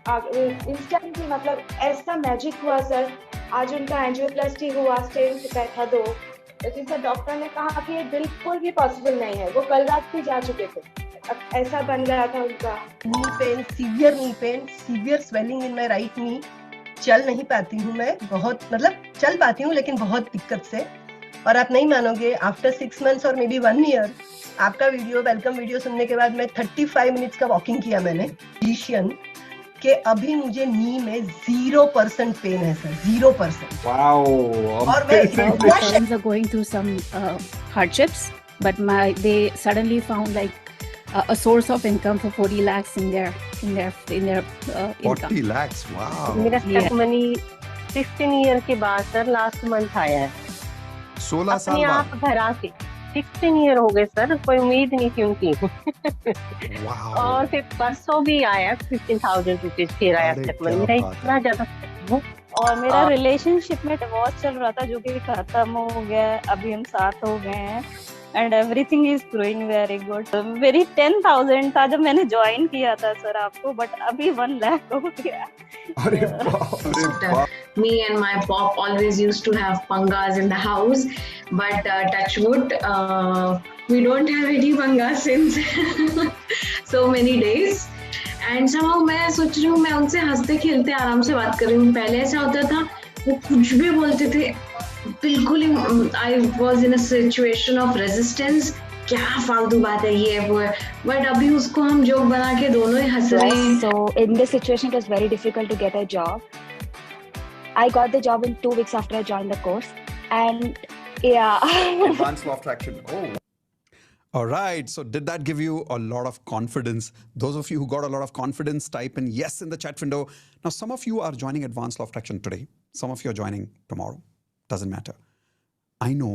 इंस्टेंटली मतलब ऐसा मैजिक हुआ सर. आज उनका एंजियोप्लास्टी हुआ, स्टेंट बैठा 2. लेकिन सर डॉक्टर ने कहा कि ये बिल्कुल भी पॉसिबल नहीं है. वो कल रात भी जा चुके थे, अब ऐसा बन गया था उनका. Knee pain, severe swelling in my right knee. चल नहीं पाती हूँ मैं, बहुत मतलब चल पाती हूँ लेकिन बहुत दिक्कत से. और आप नहीं मानोगे, आफ्टर 6 months और मे बी 1 year आपका वीडियो, वेलकम वीडियो सुनने के बाद मैं 35 मिनट्स का वॉकिंग किया मैंने. कि अभी मुझे नी में 0% पेन है सर, 0%. Wow. और मैं My friends are going through some hardships, but they suddenly found like a source of income for 40 lakhs in their income. 40 lakhs, wow. मेरा स्टेप मनी 16 ईयर के बाद सर लास्ट मंथ आया है. 16 साल अपने आप घर आके 16 ईयर हो गए सर, कोई उम्मीद नहीं थी उनकी. और फिर परसों भी आया 15,000 रुपीज फिर आया स्टेप मनी. मेरा इतना ज्यादा और मेरा रिलेशनशिप में डिवोर्स चल रहा था जो कि खत्म हो गया. अभी हम साथ हो गए हैं and everything is growing very good. मेरी 10,000 था जब मैंने ज्वाइन किया था सर आपको, बट अभी 1 लाख हो गया. अरे बाप. Me and my pop always used to have pangas in the house, but touch wood, we don't have any pangas since so many days. And somehow मैं सोच रही हूँ, मैं उनसे हंसते खेलते आराम से बात कर रही हूँ. पहले ऐसा होता था वो कुछ भी बोलते थे, बिल्कुल ही I was in a situation of resistance. क्या फालतू बात है ये वो है, बट अभी उसको हम जोक बना के दोनों ही हंस रहे हैं. So in this situation it was very difficult to get a job. I got the job in 2 weeks after I joined the course, and yeah. Advanced law of attraction. Oh. All right. So did that give you a lot of confidence? Those of you who got a lot of confidence, type in yes in the chat window. Now, some of you are joining Advanced Law of Attraction today. Some of you are joining tomorrow. Doesn't matter. I know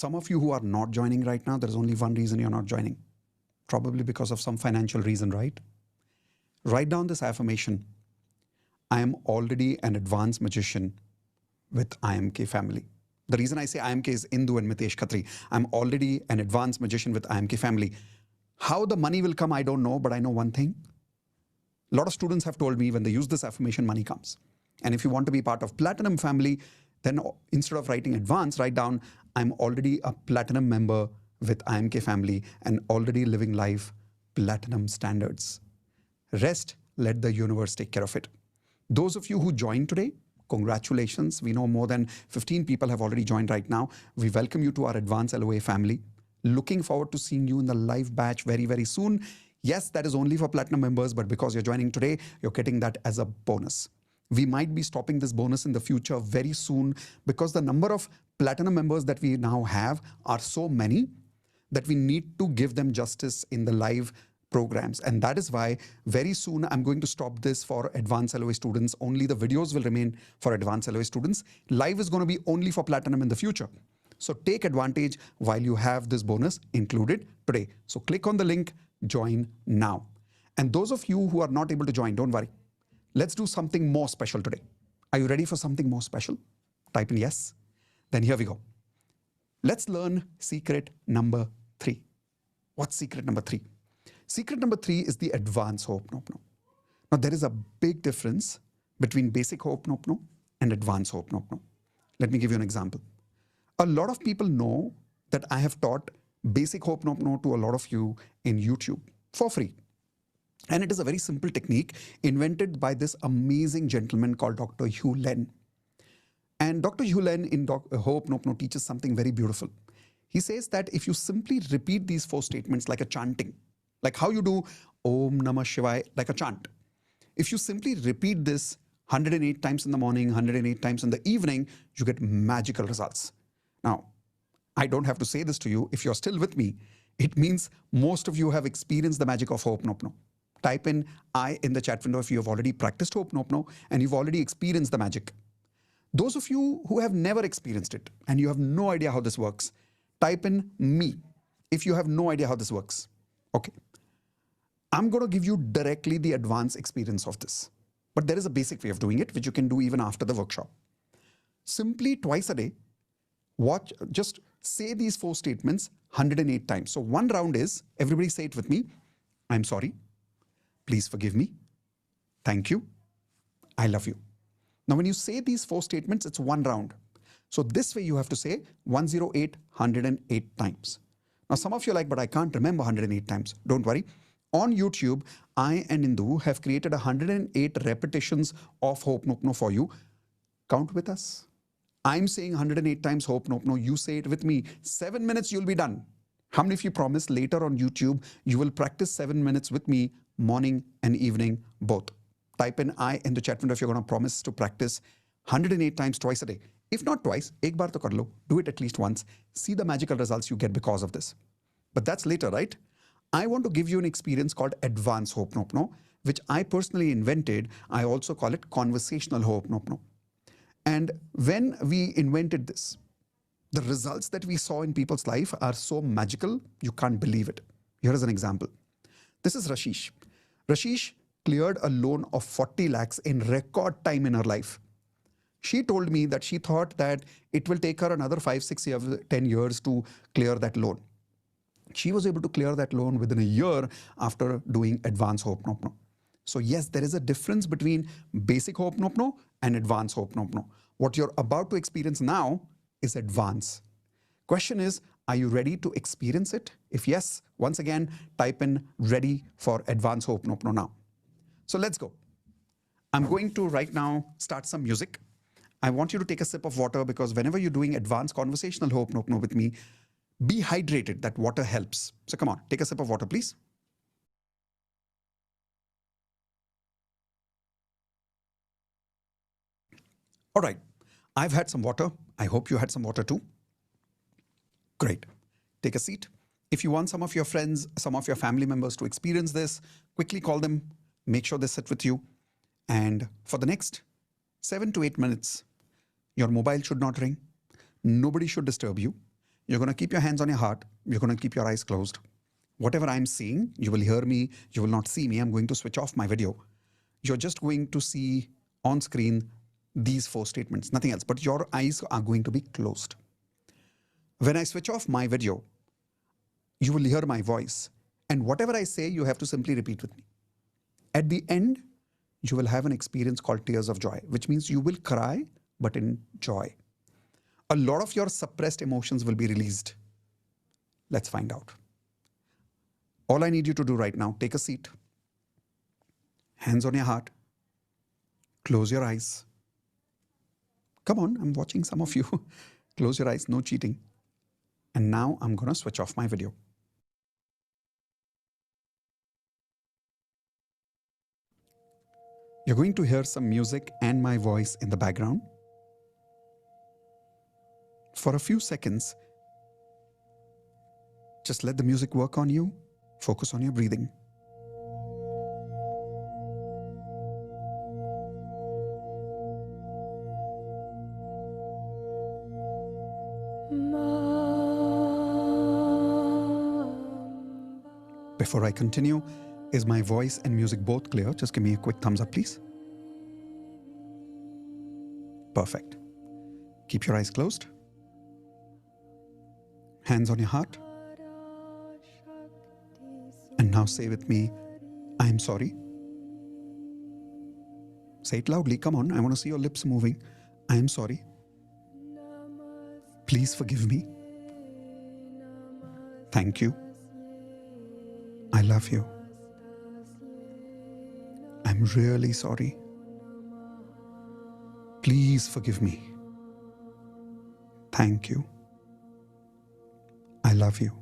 some of you who are not joining right now, there's only one reason you're not joining. Probably because of some financial reason, right? Write down this affirmation. I am already an advanced magician with IMK family. The reason I say IMK is Indu and Mitesh Khatri. I'm already an advanced magician with IMK family. How the money will come, I don't know, but I know one thing. A lot of students have told me when they use this affirmation, money comes. And if you want to be part of Platinum family, then instead of writing advanced, write down, I'm already a Platinum member with IMK family and already living life Platinum standards. Rest, let the universe take care of it. Those of you who joined today, congratulations. We know more than 15 people have already joined right now. We welcome you to our Advanced LOA family. Looking forward to seeing you in the live batch very, very soon. Yes, that is only for platinum members, but because you're joining today, you're getting that as a bonus. We might be stopping this bonus in the future very soon because the number of platinum members that we now have are so many that we need to give them justice in the live programs. And that is why very soon I'm going to stop this for advanced LOA students. Only the videos will remain for advanced LOA students. Live is going to be only for platinum in the future. So take advantage while you have this bonus included today. So click on the link, join now. And those of you who are not able to join, don't worry. Let's do something more special today. Are you ready for something more special? Type in yes. Then here we go. Let's learn secret number 3. What's secret number 3? Secret number 3 is the advanced Ho'oponopono. Now there is a big difference between basic Ho'oponopono and advanced Ho'oponopono. Let me give you an example. A lot of people know that I have taught basic Ho'oponopono to a lot of you in YouTube for free. And it is a very simple technique invented by this amazing gentleman called Dr. Hugh Len. And Dr. Hugh Len in Ho'oponopono teaches something very beautiful. He says that if you simply repeat these 4 statements like a chanting, like how you do Om Namah Shivaya, like a chant. If you simply repeat this 108 times in the morning, 108 times in the evening, you get magical results. Now, I don't have to say this to you. If you're still with me, it means most of you have experienced the magic of Ho'oponopono. Type in I in the chat window if you have already practiced Ho'oponopono and you've already experienced the magic. Those of you who have never experienced it and you have no idea how this works, type in me if you have no idea how this works. Okay. I'm going to give you directly the advanced experience of this. But there is a basic way of doing it, which you can do even after the workshop. Simply twice a day, just say these 4 statements 108 times. So one round is, everybody say it with me. I'm sorry. Please forgive me. Thank you. I love you. Now, when you say these 4 statements, it's one round. So this way you have to say 108, 108 times. Now, some of you are like, but I can't remember 108 times. Don't worry. On YouTube, I and Indu have created 108 repetitions of Ho'oponopono for you. Count with us. I'm saying 108 times Ho'oponopono. You say it with me. 7 minutes, you'll be done. How many of you promise later on YouTube, you will practice 7 minutes with me, morning and evening, both? Type in I in the chat window if you're going to promise to practice 108 times twice a day. If not twice, ek baar to kar lo. Do it at least once. See the magical results you get because of this. But that's later, right? I want to give you an experience called advanced Ho'oponopono, which I personally invented. I also call it conversational Ho'oponopono. And when we invented this, the results that we saw in people's life are so magical, you can't believe it. Here is an example. This is Rashish. Rashish cleared a loan of 40 lakhs in record time in her life. She told me that she thought that it will take her another 5, 6 years, 10 years to clear that loan. She was able to clear that loan within a year after doing advanced Ho'oponopono. So yes, there is a difference between basic Ho'oponopono and advanced Ho'oponopono. What you're about to experience now is advanced. Question is, are you ready to experience it? If yes, once again, type in ready for advanced Ho'oponopono now. So let's go. I'm going to right now start some music. I want you to take a sip of water because whenever you're doing advanced conversational Ho'oponopono with me, be hydrated. That water helps. So come on, take a sip of water, please. All right. I've had some water. I hope you had some water too. Great. Take a seat. If you want some of your friends, some of your family members to experience this, quickly call them. Make sure they sit with you. And for the next 7 to 8 minutes, your mobile should not ring. Nobody should disturb you. You're going to keep your hands on your heart. You're going to keep your eyes closed. Whatever I'm seeing, you will hear me. You will not see me. I'm going to switch off my video. You're just going to see on screen these 4 statements, nothing else, but your eyes are going to be closed. When I switch off my video, you will hear my voice. And whatever I say, you have to simply repeat with me. At the end, you will have an experience called tears of joy, which means you will cry, but in joy. A lot of your suppressed emotions will be released. Let's find out. All I need you to do right now, take a seat, hands on your heart, close your eyes. Come on, I'm watching some of you. Close your eyes, no cheating. And now I'm going to switch off my video. You're going to hear some music and my voice in the background. For a few seconds, just let the music work on you. Focus on your breathing. Before I continue, is my voice and music both clear? Just give me a quick thumbs up, please. Perfect. Keep your eyes closed. Hands on your heart. And now say with me, I am sorry. Say it loudly. Come on. I want to see your lips moving. I am sorry. Please forgive me. Thank you. I love you. I'm really sorry. Please forgive me. Thank you. I love you.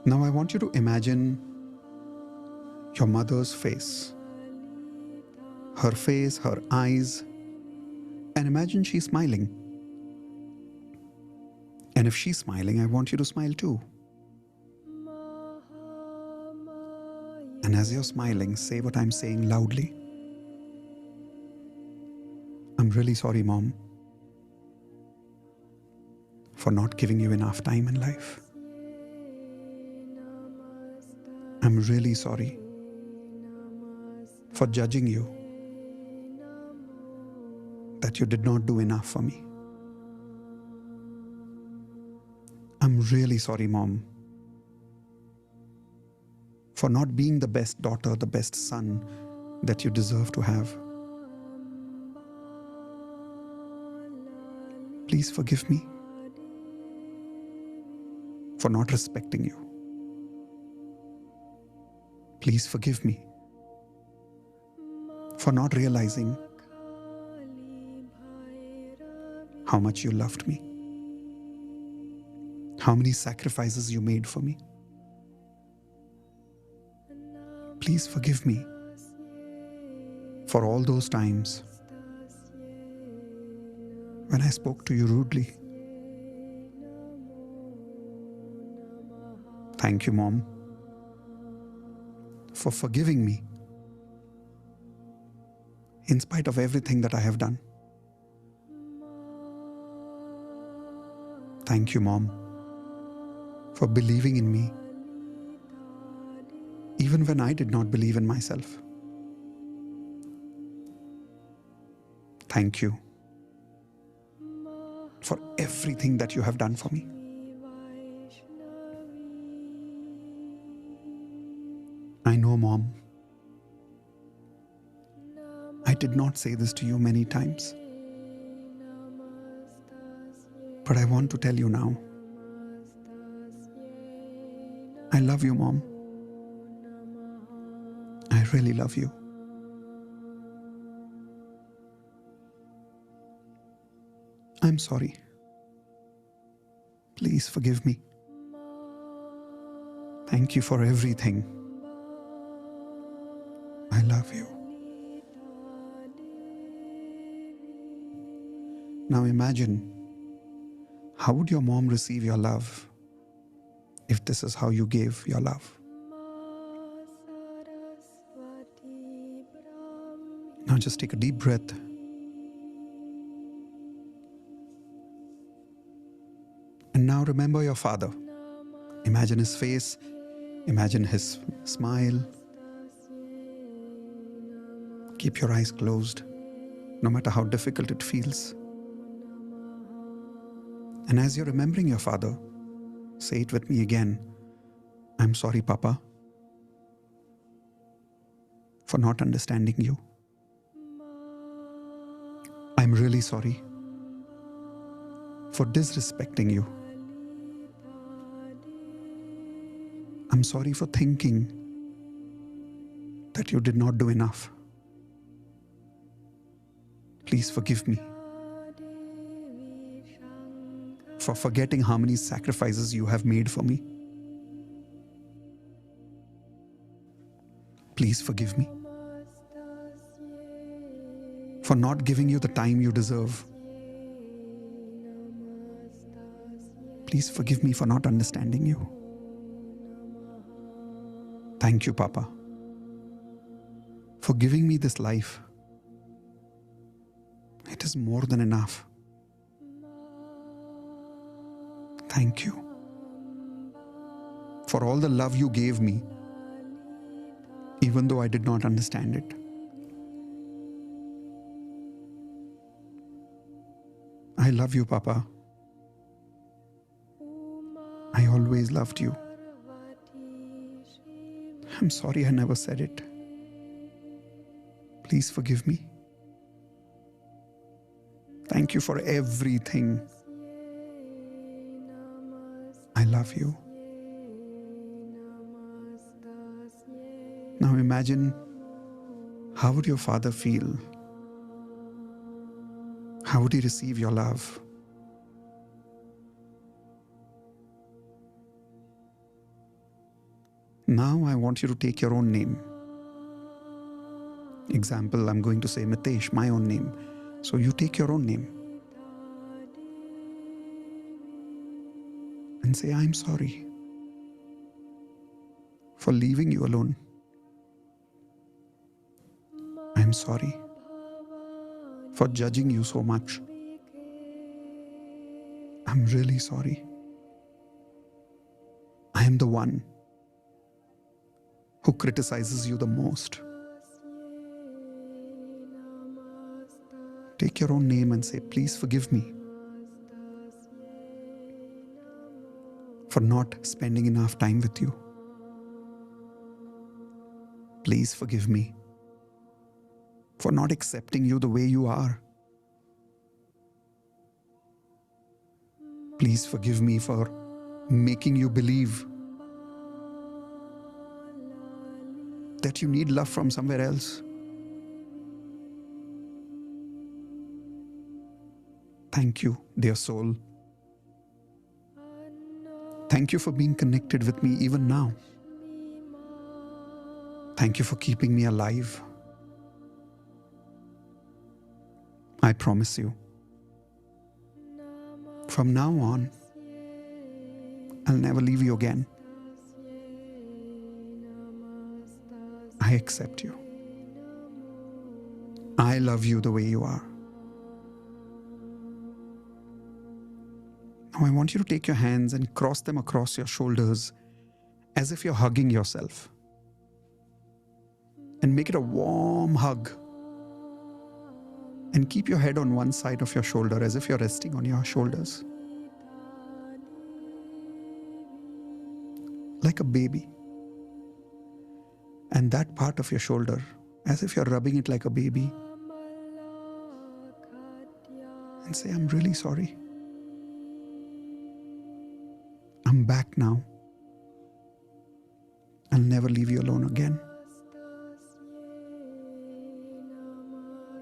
Now I want you to imagine your mother's face. Her face, her eyes, and imagine she's smiling. And if she's smiling, I want you to smile too. And as you're smiling, say what I'm saying loudly. I'm really sorry, Mom, for not giving you enough time in life. I'm really sorry for judging you, that you did not do enough for me. I'm really sorry, Mom, for not being the best daughter, the best son that you deserve to have. Please forgive me for not respecting you. Please forgive me for not realizing how much you loved me, how many sacrifices you made for me. Please forgive me for all those times when I spoke to you rudely. Thank you, Mom, for forgiving me in spite of everything that I have done. Thank you, Mom, for believing in me even when I did not believe in myself. Thank you for everything that you have done for me. I know, Mom, I did not say this to you many times, but I want to tell you now. I love you, Mom. I really love you. I'm sorry. Please forgive me. Thank you for everything. I love you. Now imagine, how would your mom receive your love if this is how you gave your love? Now just take a deep breath. And now remember your father. Imagine his face. Imagine his smile. Keep your eyes closed, no matter how difficult it feels. And as you're remembering your father, say it with me again. I'm sorry, Papa, for not understanding you. I'm really sorry for disrespecting you. I'm sorry for thinking that you did not do enough. Please forgive me for forgetting how many sacrifices you have made for me. Please forgive me for not giving you the time you deserve. Please forgive me for not understanding you. Thank you, Papa, for giving me this life. It is more than enough. Thank you for all the love you gave me, even though I did not understand it. I love you, Papa. I always loved you. I'm sorry I never said it. Please forgive me. Thank you for everything. I love you. Now imagine, how would your father feel? How would he receive your love? Now I want you to take your own name. Example, I'm going to say Mitesh, my own name. So you take your own name and say, I'm sorry for leaving you alone. I'm sorry for judging you so much. I'm really sorry. I am the one who criticizes you the most. Take your own name and say, please forgive me for not spending enough time with you. Please forgive me for not accepting you the way you are. Please forgive me for making you believe that you need love from somewhere else. Thank you, dear soul. Thank you for being connected with me even now. Thank you for keeping me alive. I promise you, from now on, I'll never leave you again. I accept you. I love you the way you are. Now I want you to take your hands and cross them across your shoulders as if you're hugging yourself. And make it a warm hug. And keep your head on one side of your shoulder as if you're resting on your shoulders. Like a baby. And that part of your shoulder, as if you're rubbing it like a baby. And say, I'm really sorry. I'm back now. I'll never leave you alone again.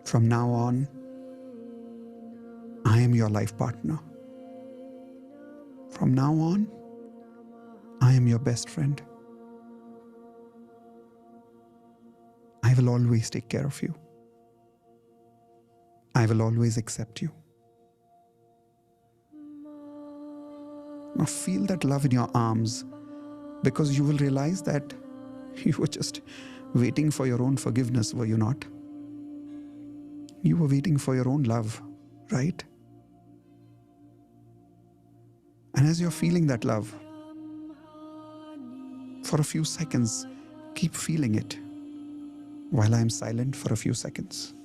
From now on, I am your life partner. From now on, I am your best friend. I will always take care of you. I will always accept you. Now feel that love in your arms, because you will realize that you were just waiting for your own forgiveness, were you not? You were waiting for your own love, right? And as you're feeling that love, for a few seconds, keep feeling it while I'm silent for a few seconds.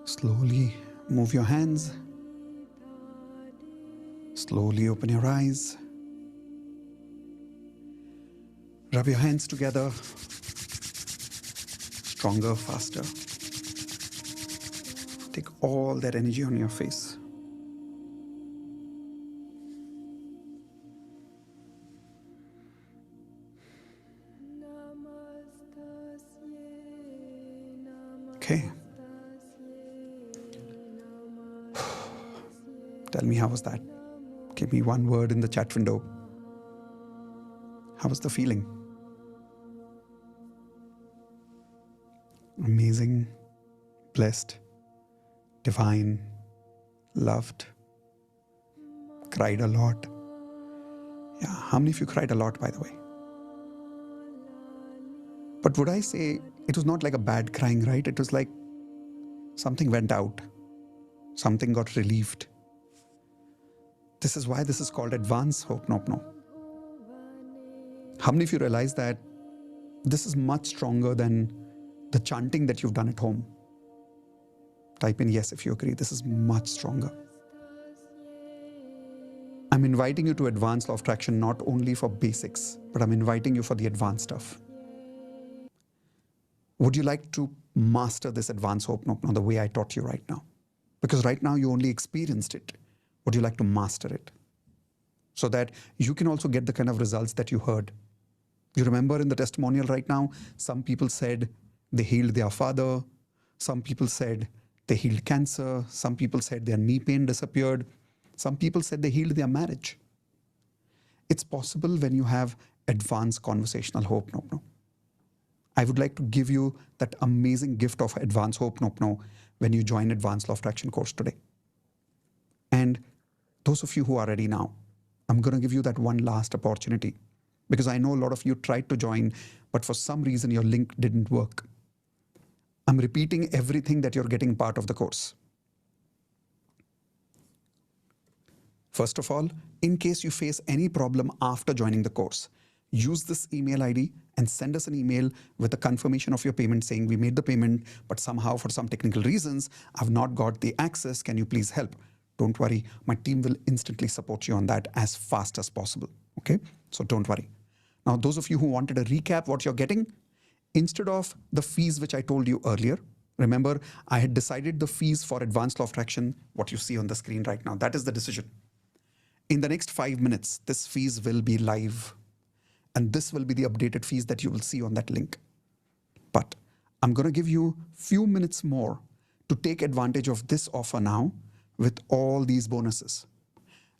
Slowly move your hands. Slowly open your eyes. Rub your hands together stronger, faster. Take all that energy on your face. Okay. Tell me, how was that? Give me one word in the chat window. How was the feeling? Amazing, blessed, divine, loved, cried a lot. Yeah, how many of you cried a lot, by the way? But would I say it was not like a bad crying, right? It was like something went out, something got relieved. This is why this is called advanced Ho'oponopono. How many of you realize that this is much stronger than the chanting that you've done at home? Type in yes if you agree. This is much stronger. I'm inviting you to advanced law of attraction not only for basics, but I'm inviting you for the advanced stuff. Would you like to master this advanced Ho'oponopono the way I taught you right now? Because right now you only experienced it. Would you like to master it? So that you can also get the kind of results that you heard. You remember in the testimonial right now, some people said they healed their father. Some people said they healed cancer. Some people said their knee pain disappeared. Some people said they healed their marriage. It's possible when you have advanced conversational Ho'oponopono. I would like to give you that amazing gift of advanced Ho'oponopono when you join Advanced Law of Attraction course today. And those of you who are ready now, I'm going to give you that one last opportunity, because I know a lot of you tried to join, but for some reason your link didn't work. I'm repeating everything that you're getting part of the course. First of all, in case you face any problem after joining the course, use this email ID and send us an email with a confirmation of your payment saying we made the payment, but somehow for some technical reasons, I've not got the access. Can you please help? Don't worry. My team will instantly support you on that as fast as possible. Okay? So don't worry. Now, those of you who wanted a recap what you're getting, instead of the fees which I told you earlier, remember I had decided the fees for Advanced Law of Attraction, what you see on the screen right now. That is the decision. In the next 5 minutes, this fees will be live. And this will be the updated fees that you will see on that link. But I'm going to give you a few minutes more to take advantage of this offer now with all these bonuses.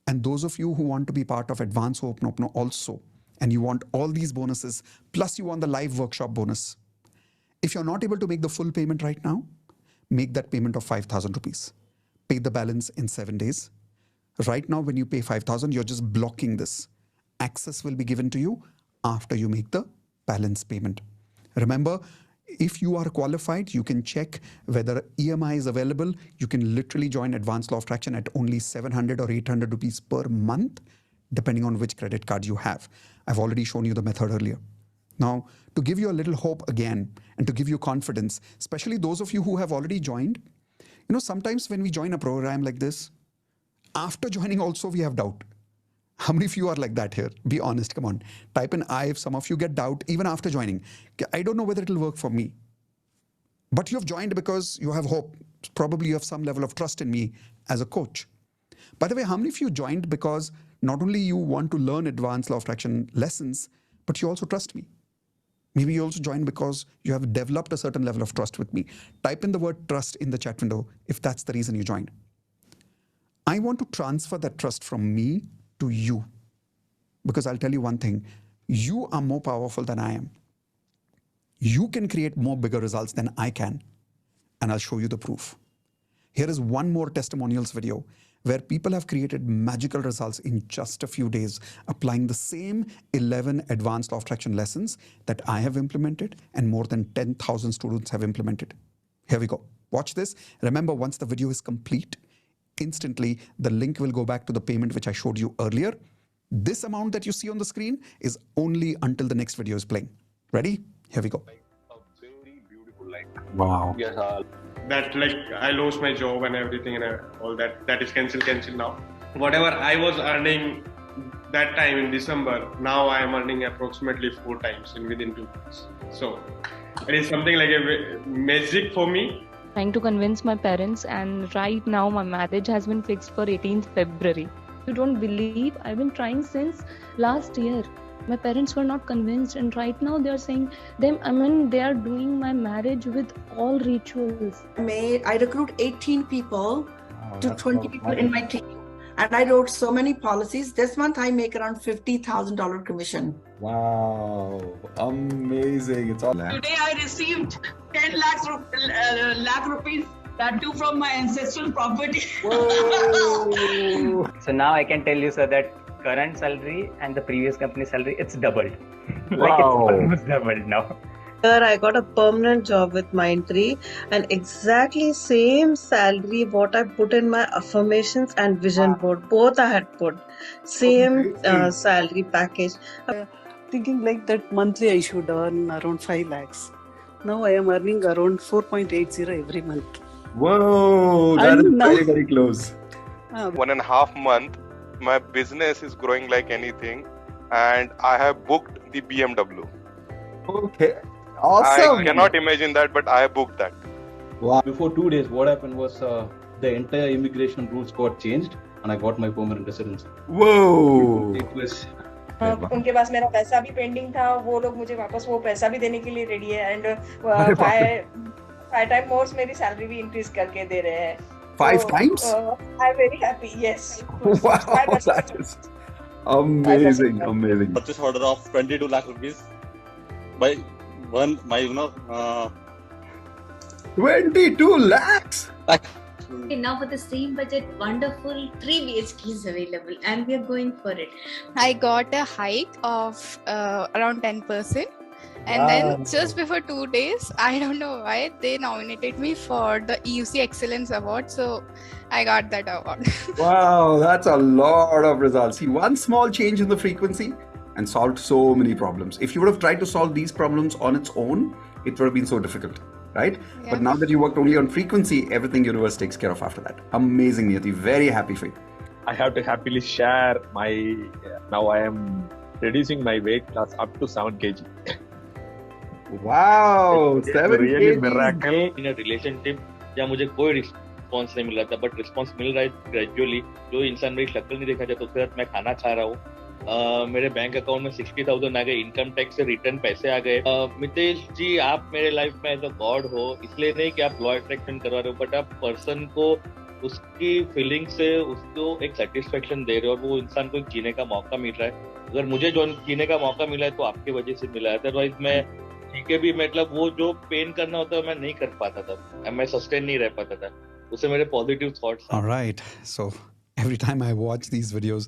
And those of you who want to be part of Advanced Ho'oponopono also, and you want all these bonuses, plus you want the live workshop bonus. If you're not able to make the full payment right now, make that payment of 5,000 rupees. Pay the balance in 7 days. Right now, when you pay 5,000, you're just blocking this. Access will be given to you after you make the balance payment. Remember, if you are qualified, you can check whether EMI is available. You can literally join Advanced Law of Attraction at only 700 or 800 rupees per month, depending on which credit card you have. I've already shown you the method earlier. Now, to give you a little hope again, and to give you confidence, especially those of you who have already joined, you know, sometimes when we join a program like this, after joining also we have doubt. How many of you are like that here? Be honest, come on. Type in I if some of you get doubt even after joining. I don't know whether it'll work for me. But you have joined because you have hope. Probably you have some level of trust in me as a coach. By the way, how many of you joined because not only you want to learn Advanced Law of Attraction lessons, but you also trust me? Maybe you also joined because you have developed a certain level of trust with me. Type in the word trust in the chat window if that's the reason you joined. I want to transfer that trust from me to you. Because I'll tell you one thing, you are more powerful than I am. You can create more bigger results than I can. And I'll show you the proof. Here is one more testimonials video where people have created magical results in just a few days, applying the same 11 Advanced Law of Attraction lessons that I have implemented and more than 10,000 students have implemented. Here we go. Watch this. Remember, once the video is complete, instantly the link will go back to the payment which I showed you earlier. This amount that you see on the screen is only until the next video is playing. Ready? Here we go. Wow. Yes, that like I lost my job and everything and all that is cancelled now. Whatever I was earning that time in December, now I am earning approximately 4 times in within 2 months. So it is something like a magic for me. Trying to convince my parents, and right now my marriage has been fixed for 18th February. You don't believe, I've been trying since last year. My parents were not convinced, and right now they are saying they are doing my marriage with all rituals. I recruit 18 people to 20 people in my team, and I wrote so many policies. This month I make around $50,000 commission. Wow, amazing. It's all Today I received 10 lakh rupees that too from my ancestral property. So now I can tell you, sir, that current salary and the previous company salary, it's doubled. Like it's almost doubled now. Sir, I got a permanent job with Mindtree and exactly same salary what I put in my affirmations and vision board. Both I had put same salary package. Thinking like that monthly I should earn around 5 lakhs. Now I am earning around 4.80 every month. Whoa, that is very, very close. 1.5 month, my business is growing like anything, and I have booked the BMW. Okay, awesome. I cannot imagine that, but I have booked that. Wow. Before 2 days, what happened was the entire immigration rules got changed, and I got my permanent residency. Whoa! It was. उनके पास मेरा पैसा भी pending था, वो लोग मुझे वापस वो पैसा भी देने के लिए रेडी है, एंड 5 टाइम मोर मेरी सैलरी भी इंक्रीज करके दे रहे हैं. 5 times? I am very happy. Yes. Wow, that is amazing, amazing. Purchase order of 22 lakh rupees by my 22 lakhs. Now with the same budget, wonderful 3 BHK is available, and we are going for it. I got a hike of around 10%, and then just before 2 days, I don't know why they nominated me for the EUC Excellence Award, so I got that award. Wow, that's a lot of results. See, one small change in the frequency and solved so many problems. If you would have tried to solve these problems on its own, it would have been so difficult, right? Yeah. But now that you worked only on frequency, everything universe takes care of after that. Amazing, Niyati. Very happy for you. I have to happily share my, now I am reducing my weight class up to 7 kg. Wow, 7 really kg. miracle in a relationship. जहाँ मुझे कोई response नहीं मिल रहा था, but response मिल रहा है gradually. जो इंसान मेरी शक्ल नहीं देखा जाता, उसके साथ मैं खाना खा रहा हूँ. मेरे बैंक अकाउंट में 60,000 आ गए, इनकम टैक्स से रिटर्न पैसे आ गए. मितेश जी, आप मेरे लाइफ में एज अ गॉड हो, इसलिए नहीं कि आप लॉ अट्रैक्शन करवा रहे हो, बट आप पर्सन को उसकी फीलिंग से उसको एक सेटिस्फेक्शन दे रहे हो, और वो इंसान को जीने का मौका मिल रहा है. अगर मुझे जो जीने का मौका मिला है तो आपकी वजह से मिला है. अदरवाइज मैं ठीक है भी, मतलब वो जो पेन करना होता है मैं नहीं कर पाता था, मैं सस्टेन नहीं रह पाता था. उससे मेरे positive thoughts. All right, so every time I watch these videos,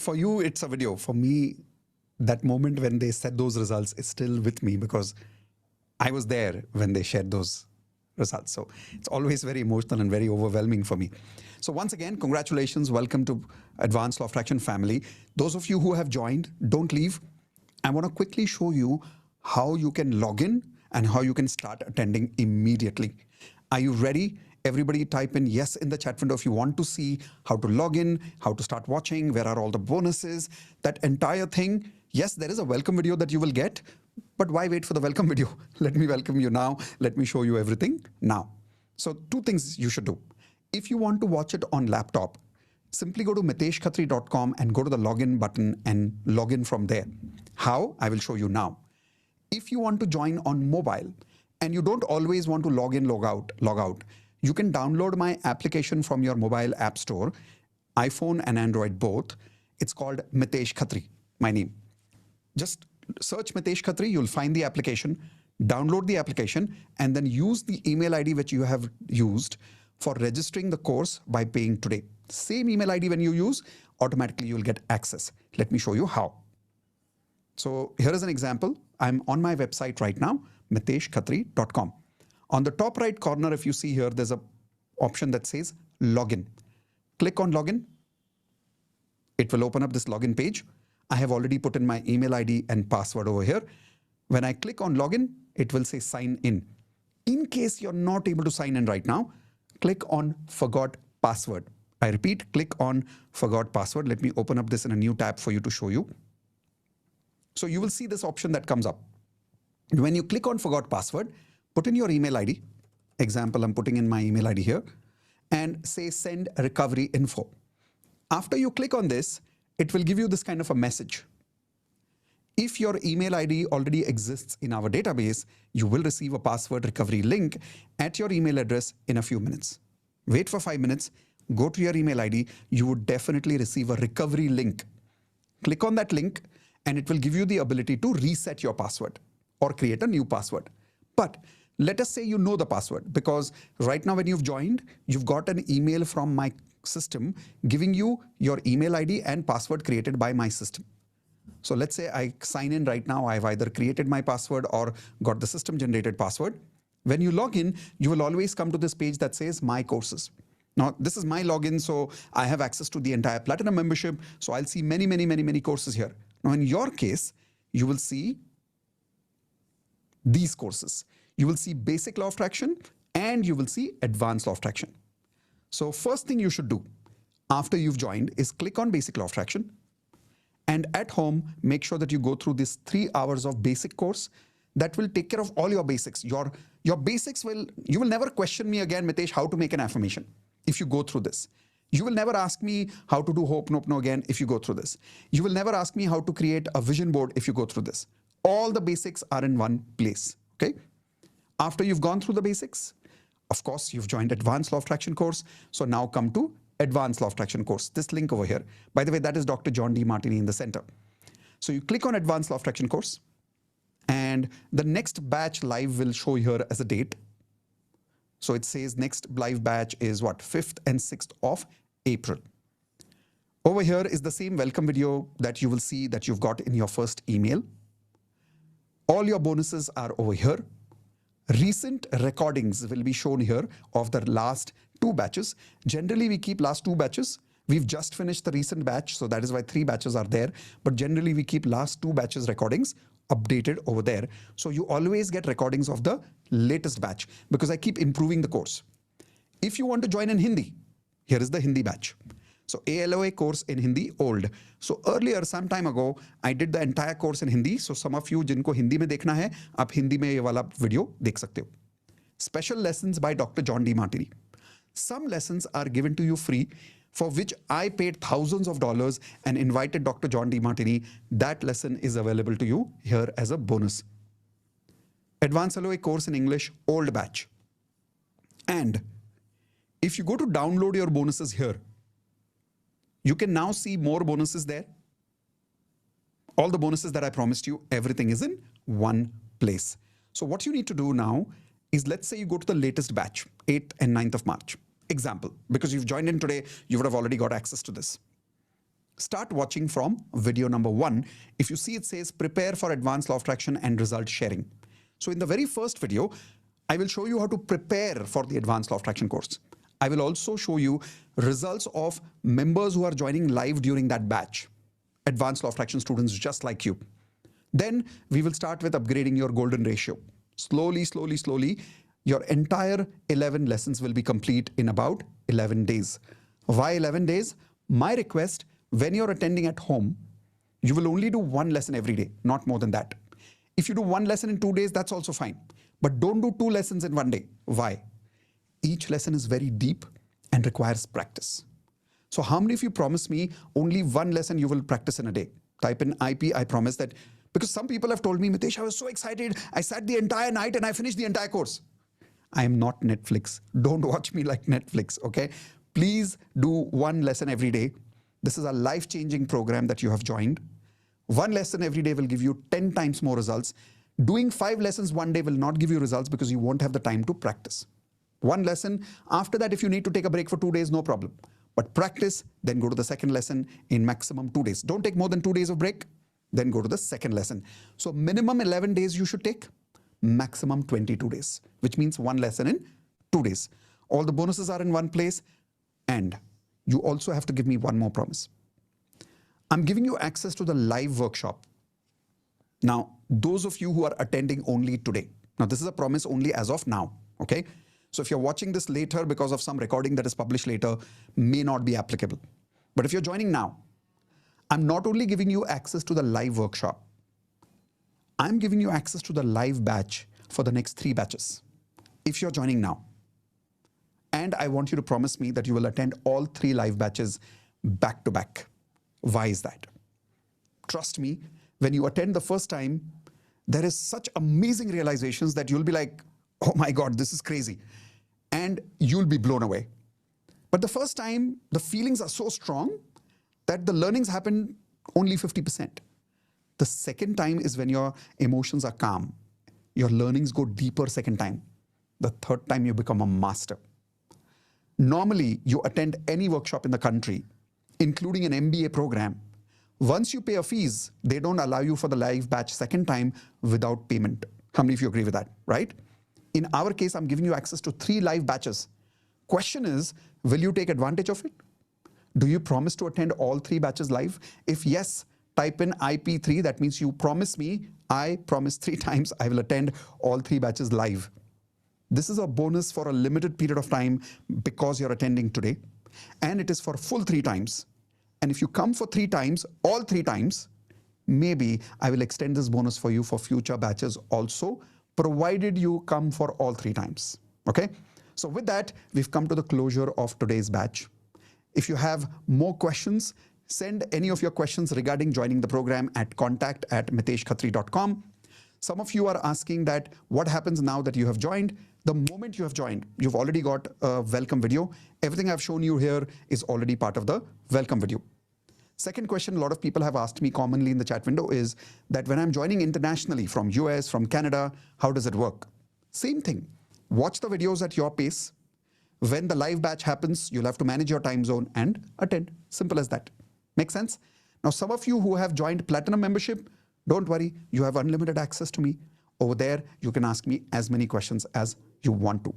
for you it's a video. For me, that moment when they said those results is still with me, because I was there when they shared those results. So it's always very emotional and very overwhelming for me. So once again, congratulations. Welcome to Advanced Law of Attraction family. Those of you who have joined, don't leave. I want to quickly show you how you can log in and how you can start attending immediately. Are you ready? Everybody type in yes in the chat window if you want to see how to log in, how to start watching, where are all the bonuses, that entire thing. Yes, there is a welcome video that you will get, but why wait for the welcome video? Let me welcome you now. Let me show you everything now. So 2 things you should do. If you want to watch it on laptop, simply go to miteshkhatri.com and go to the login button and log in from there. How? I will show you now. If you want to join on mobile and you don't always want to log in, log out, you can download my application from your mobile app store, iPhone and Android both. It's called Mitesh Khatri, my name. Just search Mitesh Khatri, you'll find the application, download the application, and then use the email ID which you have used for registering the course by paying today. Same email ID when you use, automatically you'll get access. Let me show you how. So here is an example. I'm on my website right now, miteshkhatri.com. On the top right corner, if you see here, there's a option that says login. Click on login. It will open up this login page. I have already put in my email ID and password over here. When I click on login, it will say sign in. In case you're not able to sign in right now, click on forgot password. I repeat, click on forgot password. Let me open up this in a new tab for you to show you. So you will see this option that comes up. When you click on forgot password, put in your email ID. Example, I'm putting in my email ID here and say send recovery info. After you click on this, it will give you this kind of a message. If your email ID already exists in our database, you will receive a password recovery link at your email address in a few minutes. Wait for 5 minutes, go to your email ID, you would definitely receive a recovery link. Click on that link and it will give you the ability to reset your password or create a new password. But let us say you know the password, because right now when you've joined, you've got an email from my system giving you your email ID and password created by my system. So let's say I sign in right now, I've either created my password or got the system generated password. When you log in, you will always come to this page that says my courses. Now, this is my login, so I have access to the entire Platinum membership. So I'll see many courses here. Now, in your case, you will see these courses. You will see basic law of attraction and you will see advanced law of attraction. So first thing you should do after you've joined is click on basic law of attraction. And at home, make sure that you go through this 3 hours of basic course that will take care of all your basics. Your basics you will never question me again, Mitesh, how to make an affirmation if you go through this. You will never ask me how to do Ho'oponopono again if you go through this. You will never ask me how to create a vision board if you go through this. All the basics are in one place, okay? After you've gone through the basics, of course, you've joined Advanced Law of Attraction course. So now come to Advanced Law of Attraction course. This link over here. By the way, that is Dr. John D. Martini in the center. So you click on Advanced Law of Attraction course and the next batch live will show here as a date. So it says next live batch is what? 5th and 6th of April. Over here is the same welcome video that you will see that you've got in your first email. All your bonuses are over here. Recent recordings will be shown here of the last 2 batches. Generally, we keep last 2 batches. We've just finished the recent batch, so that is why 3 batches are there. But generally, we keep last 2 batches recordings updated over there. So you always get recordings of the latest batch because I keep improving the course. If you want to join in Hindi, here is the Hindi batch. So ALOA course in Hindi, old. So earlier, some time ago, I did the entire course in Hindi. So some of you जिनको हिंदी में देखना है, आप हिंदी में ये वाला video देख सकते हो. Special lessons by Dr. John D. Martini. Some lessons are given to you free, for which I paid thousands of dollars and invited Dr. John D. Martini. That lesson is available to you here as a bonus. Advanced LOA course in English, old batch. And if you go to download your bonuses here, you can now see more bonuses there. All the bonuses that I promised you, everything is in one place. So what you need to do now is, let's say you go to the latest batch, 8th and 9th of March. Example, because you've joined in today, you would have already got access to this. Start watching from video number 1. If you see, it says prepare for advanced law of attraction and result sharing. So in the very first video, I will show you how to prepare for the advanced law of attraction course. I will also show you results of members who are joining live during that batch. Advanced law of attraction students just like you. Then we will start with upgrading your golden ratio. Slowly, your entire 11 lessons will be complete in about 11 days. Why 11 days? My request, when you're attending at home, you will only do 1 lesson every day, not more than that. If you do 1 lesson in 2 days, that's also fine. But don't do 2 lessons in 1 day. Why? Each lesson is very deep and requires practice. So how many of you promise me only 1 lesson you will practice in a day? Type in IP, I promise that. Because some people have told me, Mitesh, I was so excited. I sat the entire night and I finished the entire course. I am not Netflix. Don't watch me like Netflix, okay? Please do 1 lesson every day. This is a life-changing program that you have joined. 1 lesson every day will give you 10 times more results. Doing 5 lessons one day will not give you results because you won't have the time to practice. 1 lesson. After that, if you need to take a break for 2 days, no problem. But practice, then go to the second lesson in maximum 2 days. Don't take more than 2 days of break, then go to the second lesson. So minimum 11 days you should take, maximum 22 days, which means 1 lesson in 2 days. All the bonuses are in one place, and you also have to give me one more promise. I'm giving you access to the live workshop. Now, those of you who are attending only today, now this is a promise only as of now, okay? So if you're watching this later because of some recording that is published later, may not be applicable. But if you're joining now, I'm not only giving you access to the live workshop, I'm giving you access to the live batch for the next 3 batches. If you're joining now, and I want you to promise me that you will attend all 3 live batches back to back. Why is that? Trust me, when you attend the first time, there is such amazing realizations that you'll be like, oh my God, this is crazy. And you'll be blown away. But the first time, the feelings are so strong that the learnings happen only 50%. The second time is when your emotions are calm. Your learnings go deeper second time. The third time you become a master. Normally, you attend any workshop in the country, including an MBA program. Once you pay a fees, they don't allow you for the live batch second time without payment. How many of you agree with that, right? In our case, I'm giving you access to 3 live batches. Question is, will you take advantage of it? Do you promise to attend all 3 batches live? If yes, type in IP3. That means you promise me, I promise 3 times I will attend all 3 batches live. This is a bonus for a limited period of time because you're attending today. And it is for full 3 times. And if you come for 3 times, all 3 times, maybe I will extend this bonus for you for future batches also, provided you come for all 3 times. Okay? So with that, we've come to the closure of today's batch. If you have more questions, send any of your questions regarding joining the program at contact@miteshkhatri.com. Some of you are asking that what happens now that you have joined? The moment you have joined, you've already got a welcome video. Everything I've shown you here is already part of the welcome video. Second question a lot of people have asked me commonly in the chat window is that when I'm joining internationally from US, from Canada, how does it work? Same thing. Watch the videos at your pace. When the live batch happens, you'll have to manage your time zone and attend. Simple as that. Make sense? Now, some of you who have joined Platinum membership, don't worry, you have unlimited access to me. Over there, you can ask me as many questions as you want to.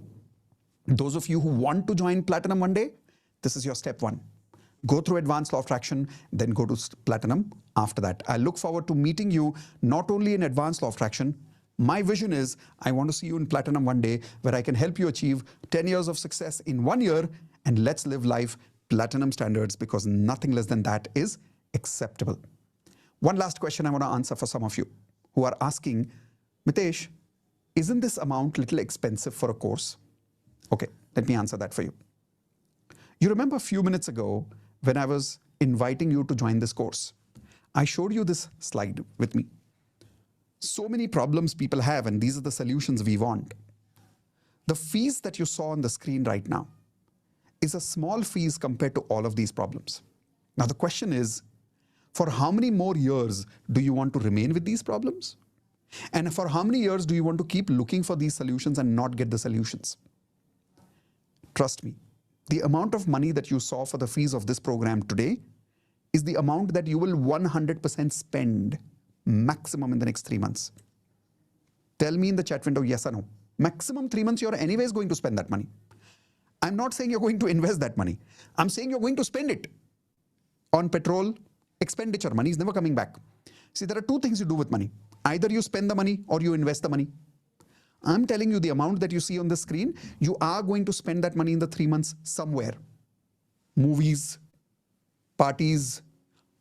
Those of you who want to join Platinum one day, this is your step 1. Go through Advanced Law of Attraction, then go to Platinum after that. I look forward to meeting you not only in Advanced Law of Attraction. My vision is I want to see you in Platinum one day where I can help you achieve 10 years of success in 1 year, and let's live life Platinum standards, because nothing less than that is acceptable. One last question I want to answer for some of you who are asking, Mitesh, isn't this amount a little expensive for a course? Okay, let me answer that for you. You remember a few minutes ago when I was inviting you to join this course, I showed you this slide with me. So many problems people have, and these are the solutions we want. The fees that you saw on the screen right now is a small fees compared to all of these problems. Now the question is, for how many more years do you want to remain with these problems? And for how many years do you want to keep looking for these solutions and not get the solutions? Trust me, the amount of money that you saw for the fees of this program today is the amount that you will 100% spend maximum in the next 3 months. Tell me in the chat window, yes or no. Maximum 3 months, you're anyways going to spend that money. I'm not saying you're going to invest that money. I'm saying you're going to spend it on petrol, expenditure. Money is never coming back. See, there are 2 things you do with money. Either you spend the money or you invest the money. I'm telling you the amount that you see on the screen, you are going to spend that money in the 3 months somewhere. Movies, parties,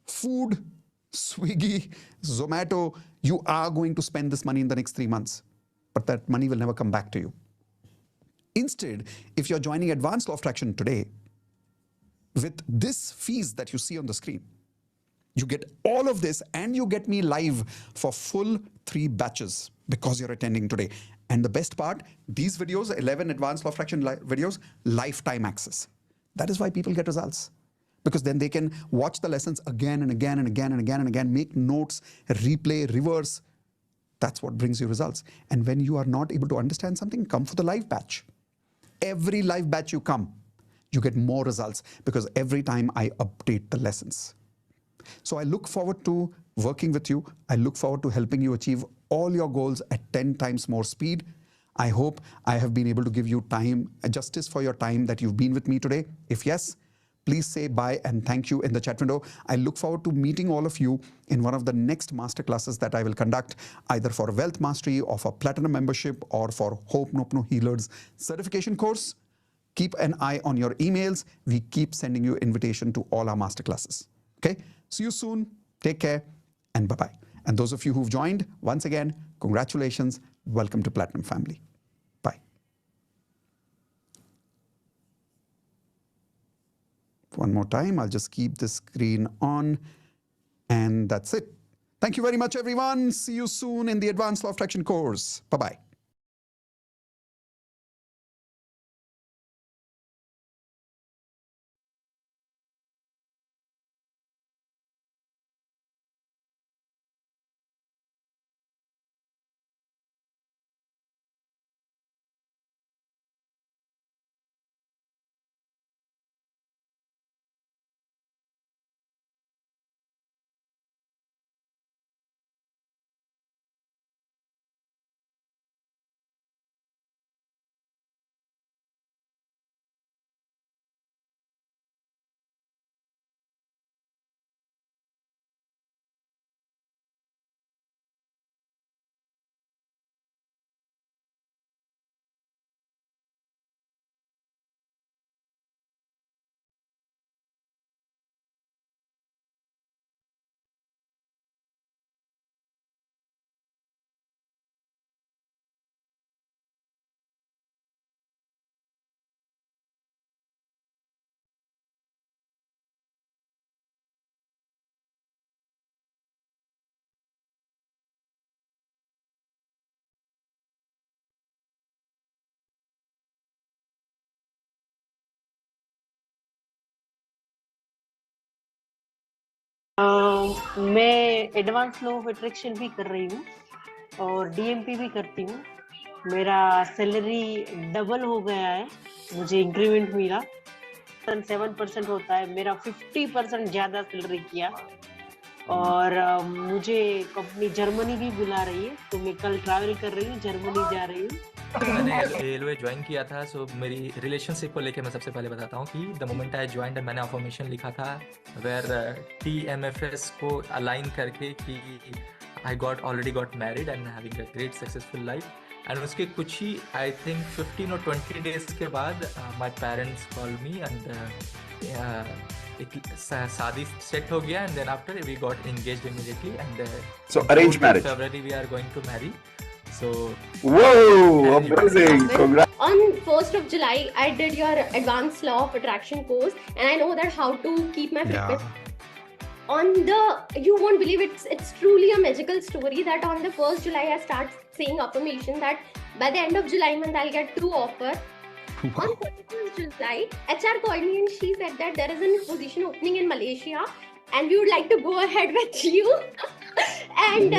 food, Swiggy, Zomato, you are going to spend this money in the next 3 months, but that money will never come back to you. Instead, if you're joining Advanced Law of Attraction today, with this fees that you see on the screen, you get all of this and you get me live for full 3 batches because you're attending today. And the best part, these videos, 11 Advanced Law of Attraction videos, lifetime access. That is why people get results. Because then they can watch the lessons again and again and again and again and again, make notes, replay, reverse. That's what brings you results. And when you are not able to understand something, come for the live batch. Every live batch you come, you get more results because every time I update the lessons. So I look forward to working with you. I look forward to helping you achieve all your goals at 10 times more speed. I hope I have been able to give you time, justice for your time that you've been with me today. If yes, please say bye and thank you in the chat window. I look forward to meeting all of you in one of the next masterclasses that I will conduct, either for Wealth Mastery or for Platinum membership or for Hope Nopno Healers certification course. Keep an eye on your emails. We keep sending you invitation to all our masterclasses. Okay? See you soon. Take care and bye-bye. And those of you who've joined, once again, congratulations. Welcome to Platinum family. Bye. One more time, I'll just keep the screen on, and that's it. Thank you very much, everyone. See you soon in the Advanced Law of Attraction course. Bye-bye. मैं advance law of attraction भी कर रही हूँ और DMP भी करती हूँ। मेरा सैलरी डबल हो गया है, मुझे इंक्रीमेंट मिला। 7% होता है, मेरा 50% ज्यादा सैलरी किया और मुझे कंपनी जर्मनी भी बुला रही है, तो मैं कल ट्रैवल कर रही हूँ, जर्मनी जा रही हूँ। मैंने एलओए ज्वाइन किया था, सो मेरी रिलेशनशिप को लेके मैं सबसे पहले बताता हूँ कि द मोमेंट आई ज्वाइंड मैंने अफर्मेशन लिखा था वेयर TMFS को अलाइन करके कि I already got married and having a great successful life. And उसके कुछ ही आई थिंक 15 और 20 डेज के बाद my parents call me and एक शादी सेट हो गया and then after we got engaged immediately and so arrange marriage February we are going to marry. So whoa, amazing. Congrats. On 1st of July, I did your Advanced Law of Attraction course, and I know that how to keep my fitness. You won't believe it's truly a magical story that on the 1st July I start saying affirmation that by the end of July month I'll get 2 offers. Wow. On 31st July, HR called me and she said that there is a position opening in Malaysia and we would like to go ahead with you. And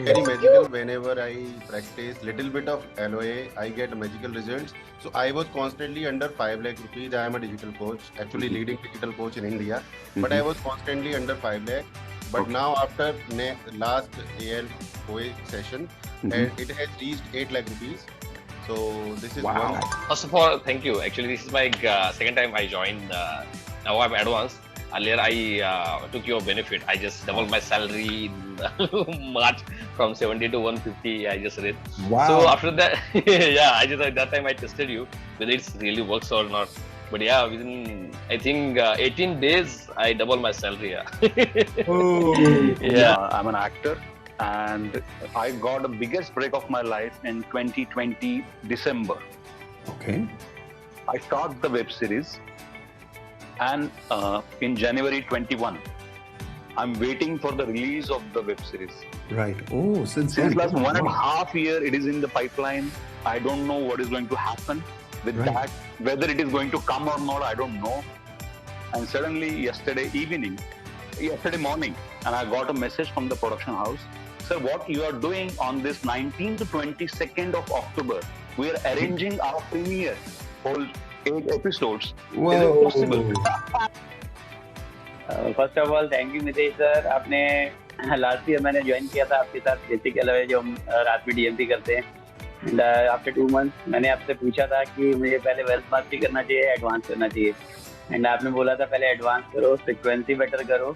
very magical. Whenever I practice little bit of LOA, I get magical results. So I was constantly under 5 lakh rupees. I am a digital coach, actually leading digital coach in India. But I was constantly under 5 lakh. But now after last ALOA session, it has reached 8 lakh rupees. So this is one. First of all, thank you. Actually, this is my second time I joined. Now I'm advanced. Earlier, I took your benefit. I just doubled my salary in March from 70 to 150. I just read. Wow. So after that, yeah, I just at that time I tested you whether it really works or not. But yeah, within I think 18 days, I doubled my salary. Yeah. Oh. Yeah. I'm an actor, and I got the biggest break of my life in 2020 December. Okay. I started the web series. And in January 21, I'm waiting for the release of the web series. Right. Oh, since last 1.5 years, it is in the pipeline. I don't know what is going to happen with that. Whether it is going to come or not, I don't know. And suddenly, yesterday morning, and I got a message from the production house. Sir, what you are doing on this 19th to 22nd of October, we are arranging our premiere. Whole 8 episodes. Whoa. Is it possible? First of all thank you Mitesh sir. आपने last year मैंने join किया था आपके साथ basic LOA जो हम रात में डीएमपी करते हैं। एंड आफ्टर 2 मंथ्स मैंने आपसे पूछा था कि मुझे पहले वेल्थ मास्टरी करना चाहिए, एडवांस करना चाहिए। एंड आपने बोला था पहले एडवांस करो, फ्रिक्वेंसी बेटर करो,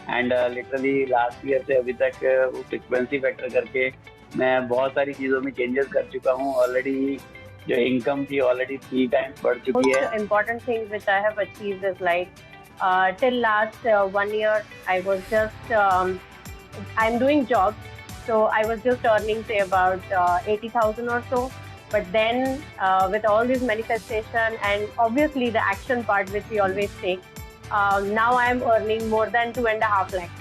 एंड लिटरली लास्ट ईयर से अभी तक वो फ्रिक्वेंसी बेटर करके मैं बहुत सारी चीजों में चेंजेस कर चुका हूँ ऑलरेडी. जो इनकम थी ऑलरेडी 3 times बढ़ चुकी है. Most important things which I have achieved is like till last 1 year I was just I'm doing jobs, so I was just earning say about 80,000 or so. But then with all this manifestation and obviously the action part which we always take, now I am earning more than 2.5 lakhs.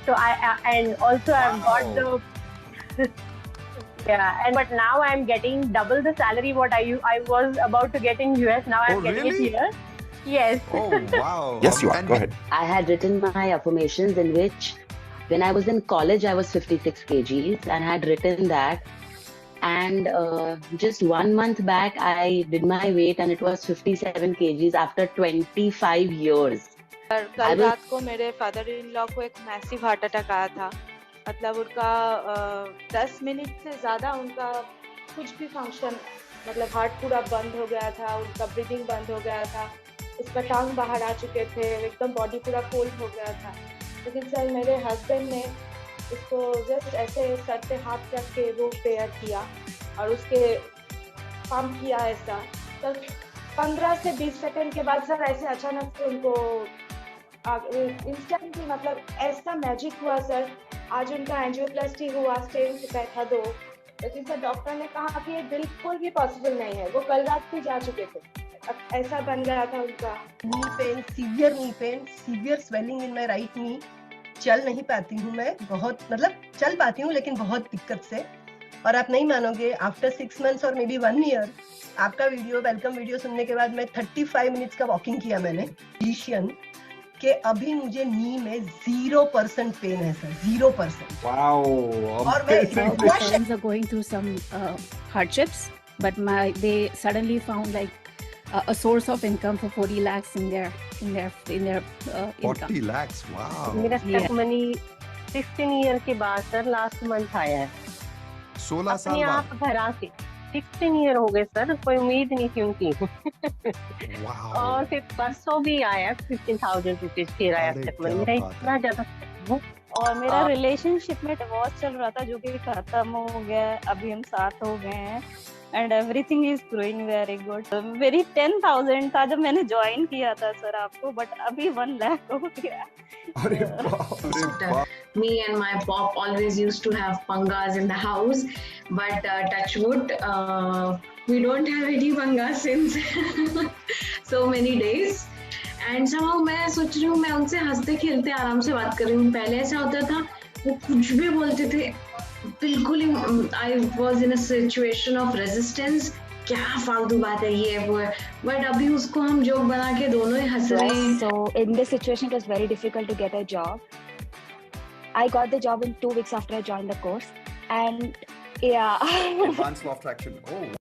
So and also I've got the but now I'm getting double the salary what I was about to get in US. Now I'm getting it here. Yes. Oh wow. Yes, you are. Go ahead. I had written my affirmations in which when I was in college I was 56 kgs and I had written that. And just 1 month back, I did my weight and it was 57 kgs after 25 years. कल रात को मेरे father in law को एक massive heart attack आया था. मतलब उनका 10 मिनट से ज़्यादा उनका कुछ भी फंक्शन, मतलब हार्ट पूरा बंद हो गया था, उनका ब्रीदिंग बंद हो गया था, उसका टांग बाहर आ चुके थे, एकदम बॉडी पूरा कोल्ड हो गया था. लेकिन सर मेरे हस्बैंड ने उसको जस्ट ऐसे सर पे हाथ रख के वो प्रेयर किया और उसके पंप किया ऐसा. सर 15 से 20 सेकंड के बाद सर ऐसे अचानक से उनको इंस्टेंटली मतलब ऐसा मैजिक हुआ सर. आज उनका एंजियोप्लास्टी हुआ, स्टेंट बैठा 2. लेकिन सर डॉक्टर ने कहा कि ये बिल्कुल भी पॉसिबल नहीं है. वो कल रात भी जा चुके थे. अब ऐसा बन गया था उनका. Knee pain, severe swelling in my right knee. चल नहीं पाती हूँ मैं, बहुत मतलब चल पाती हूँ लेकिन बहुत दिक्कत से. और आप नहीं मानोगे, आफ्टर 6 months और मे बी 1 year आपका वीडियो, वेलकम वीडियो सुनने के बाद मैं 35 minutes का वॉकिंग किया मैंने. फिजिशियन के अभी मुझे नी में 0% पेन है सर, 0%. Wow. और मैं my parents are going through some hardships, but they suddenly found like a source of income for 40 lakhs in their income. 40 lakhs, wow. मेरा स्टेप मनी 16 year के बाद सर लास्ट मंथ आया है. 16 साल बाद आप घर से 16 year हो गए सर, कोई उम्मीद नहीं थी उनकी. और फिर परसों भी आया 15,000 रुपीज फिर आया स्टेप मनी. मेरा इतना ज्यादा. और मेरा रिलेशनशिप में डिवोर्स चल रहा था जो कि खत्म हो गया. अभी हम साथ हो गए हैं and everything is growing very good. मेरी 10,000 था जब मैंने ज्वाइन किया था सर आपको, बट अभी 1 lakh हो गया. अरे बाप. Me and my pop always used to have pangas in the house, but touch wood, we don't have any pangas since so many days. And somehow मैं सोच रही हूँ, मैं उनसे हंसते खेलते आराम से बात कर रही हूँ. पहले ऐसा होता था वो कुछ भी बोलते थे, बिल्कुल ही I was in a situation of resistance. क्या फालतू बात है ये वो है. बट अभी उसको हम जोक बना के दोनों ही हंस रहे हैं. So in this situation, it was very difficult to get a job. I got the job in 2 weeks after I joined the course, and yeah. Advanced law of attraction. Oh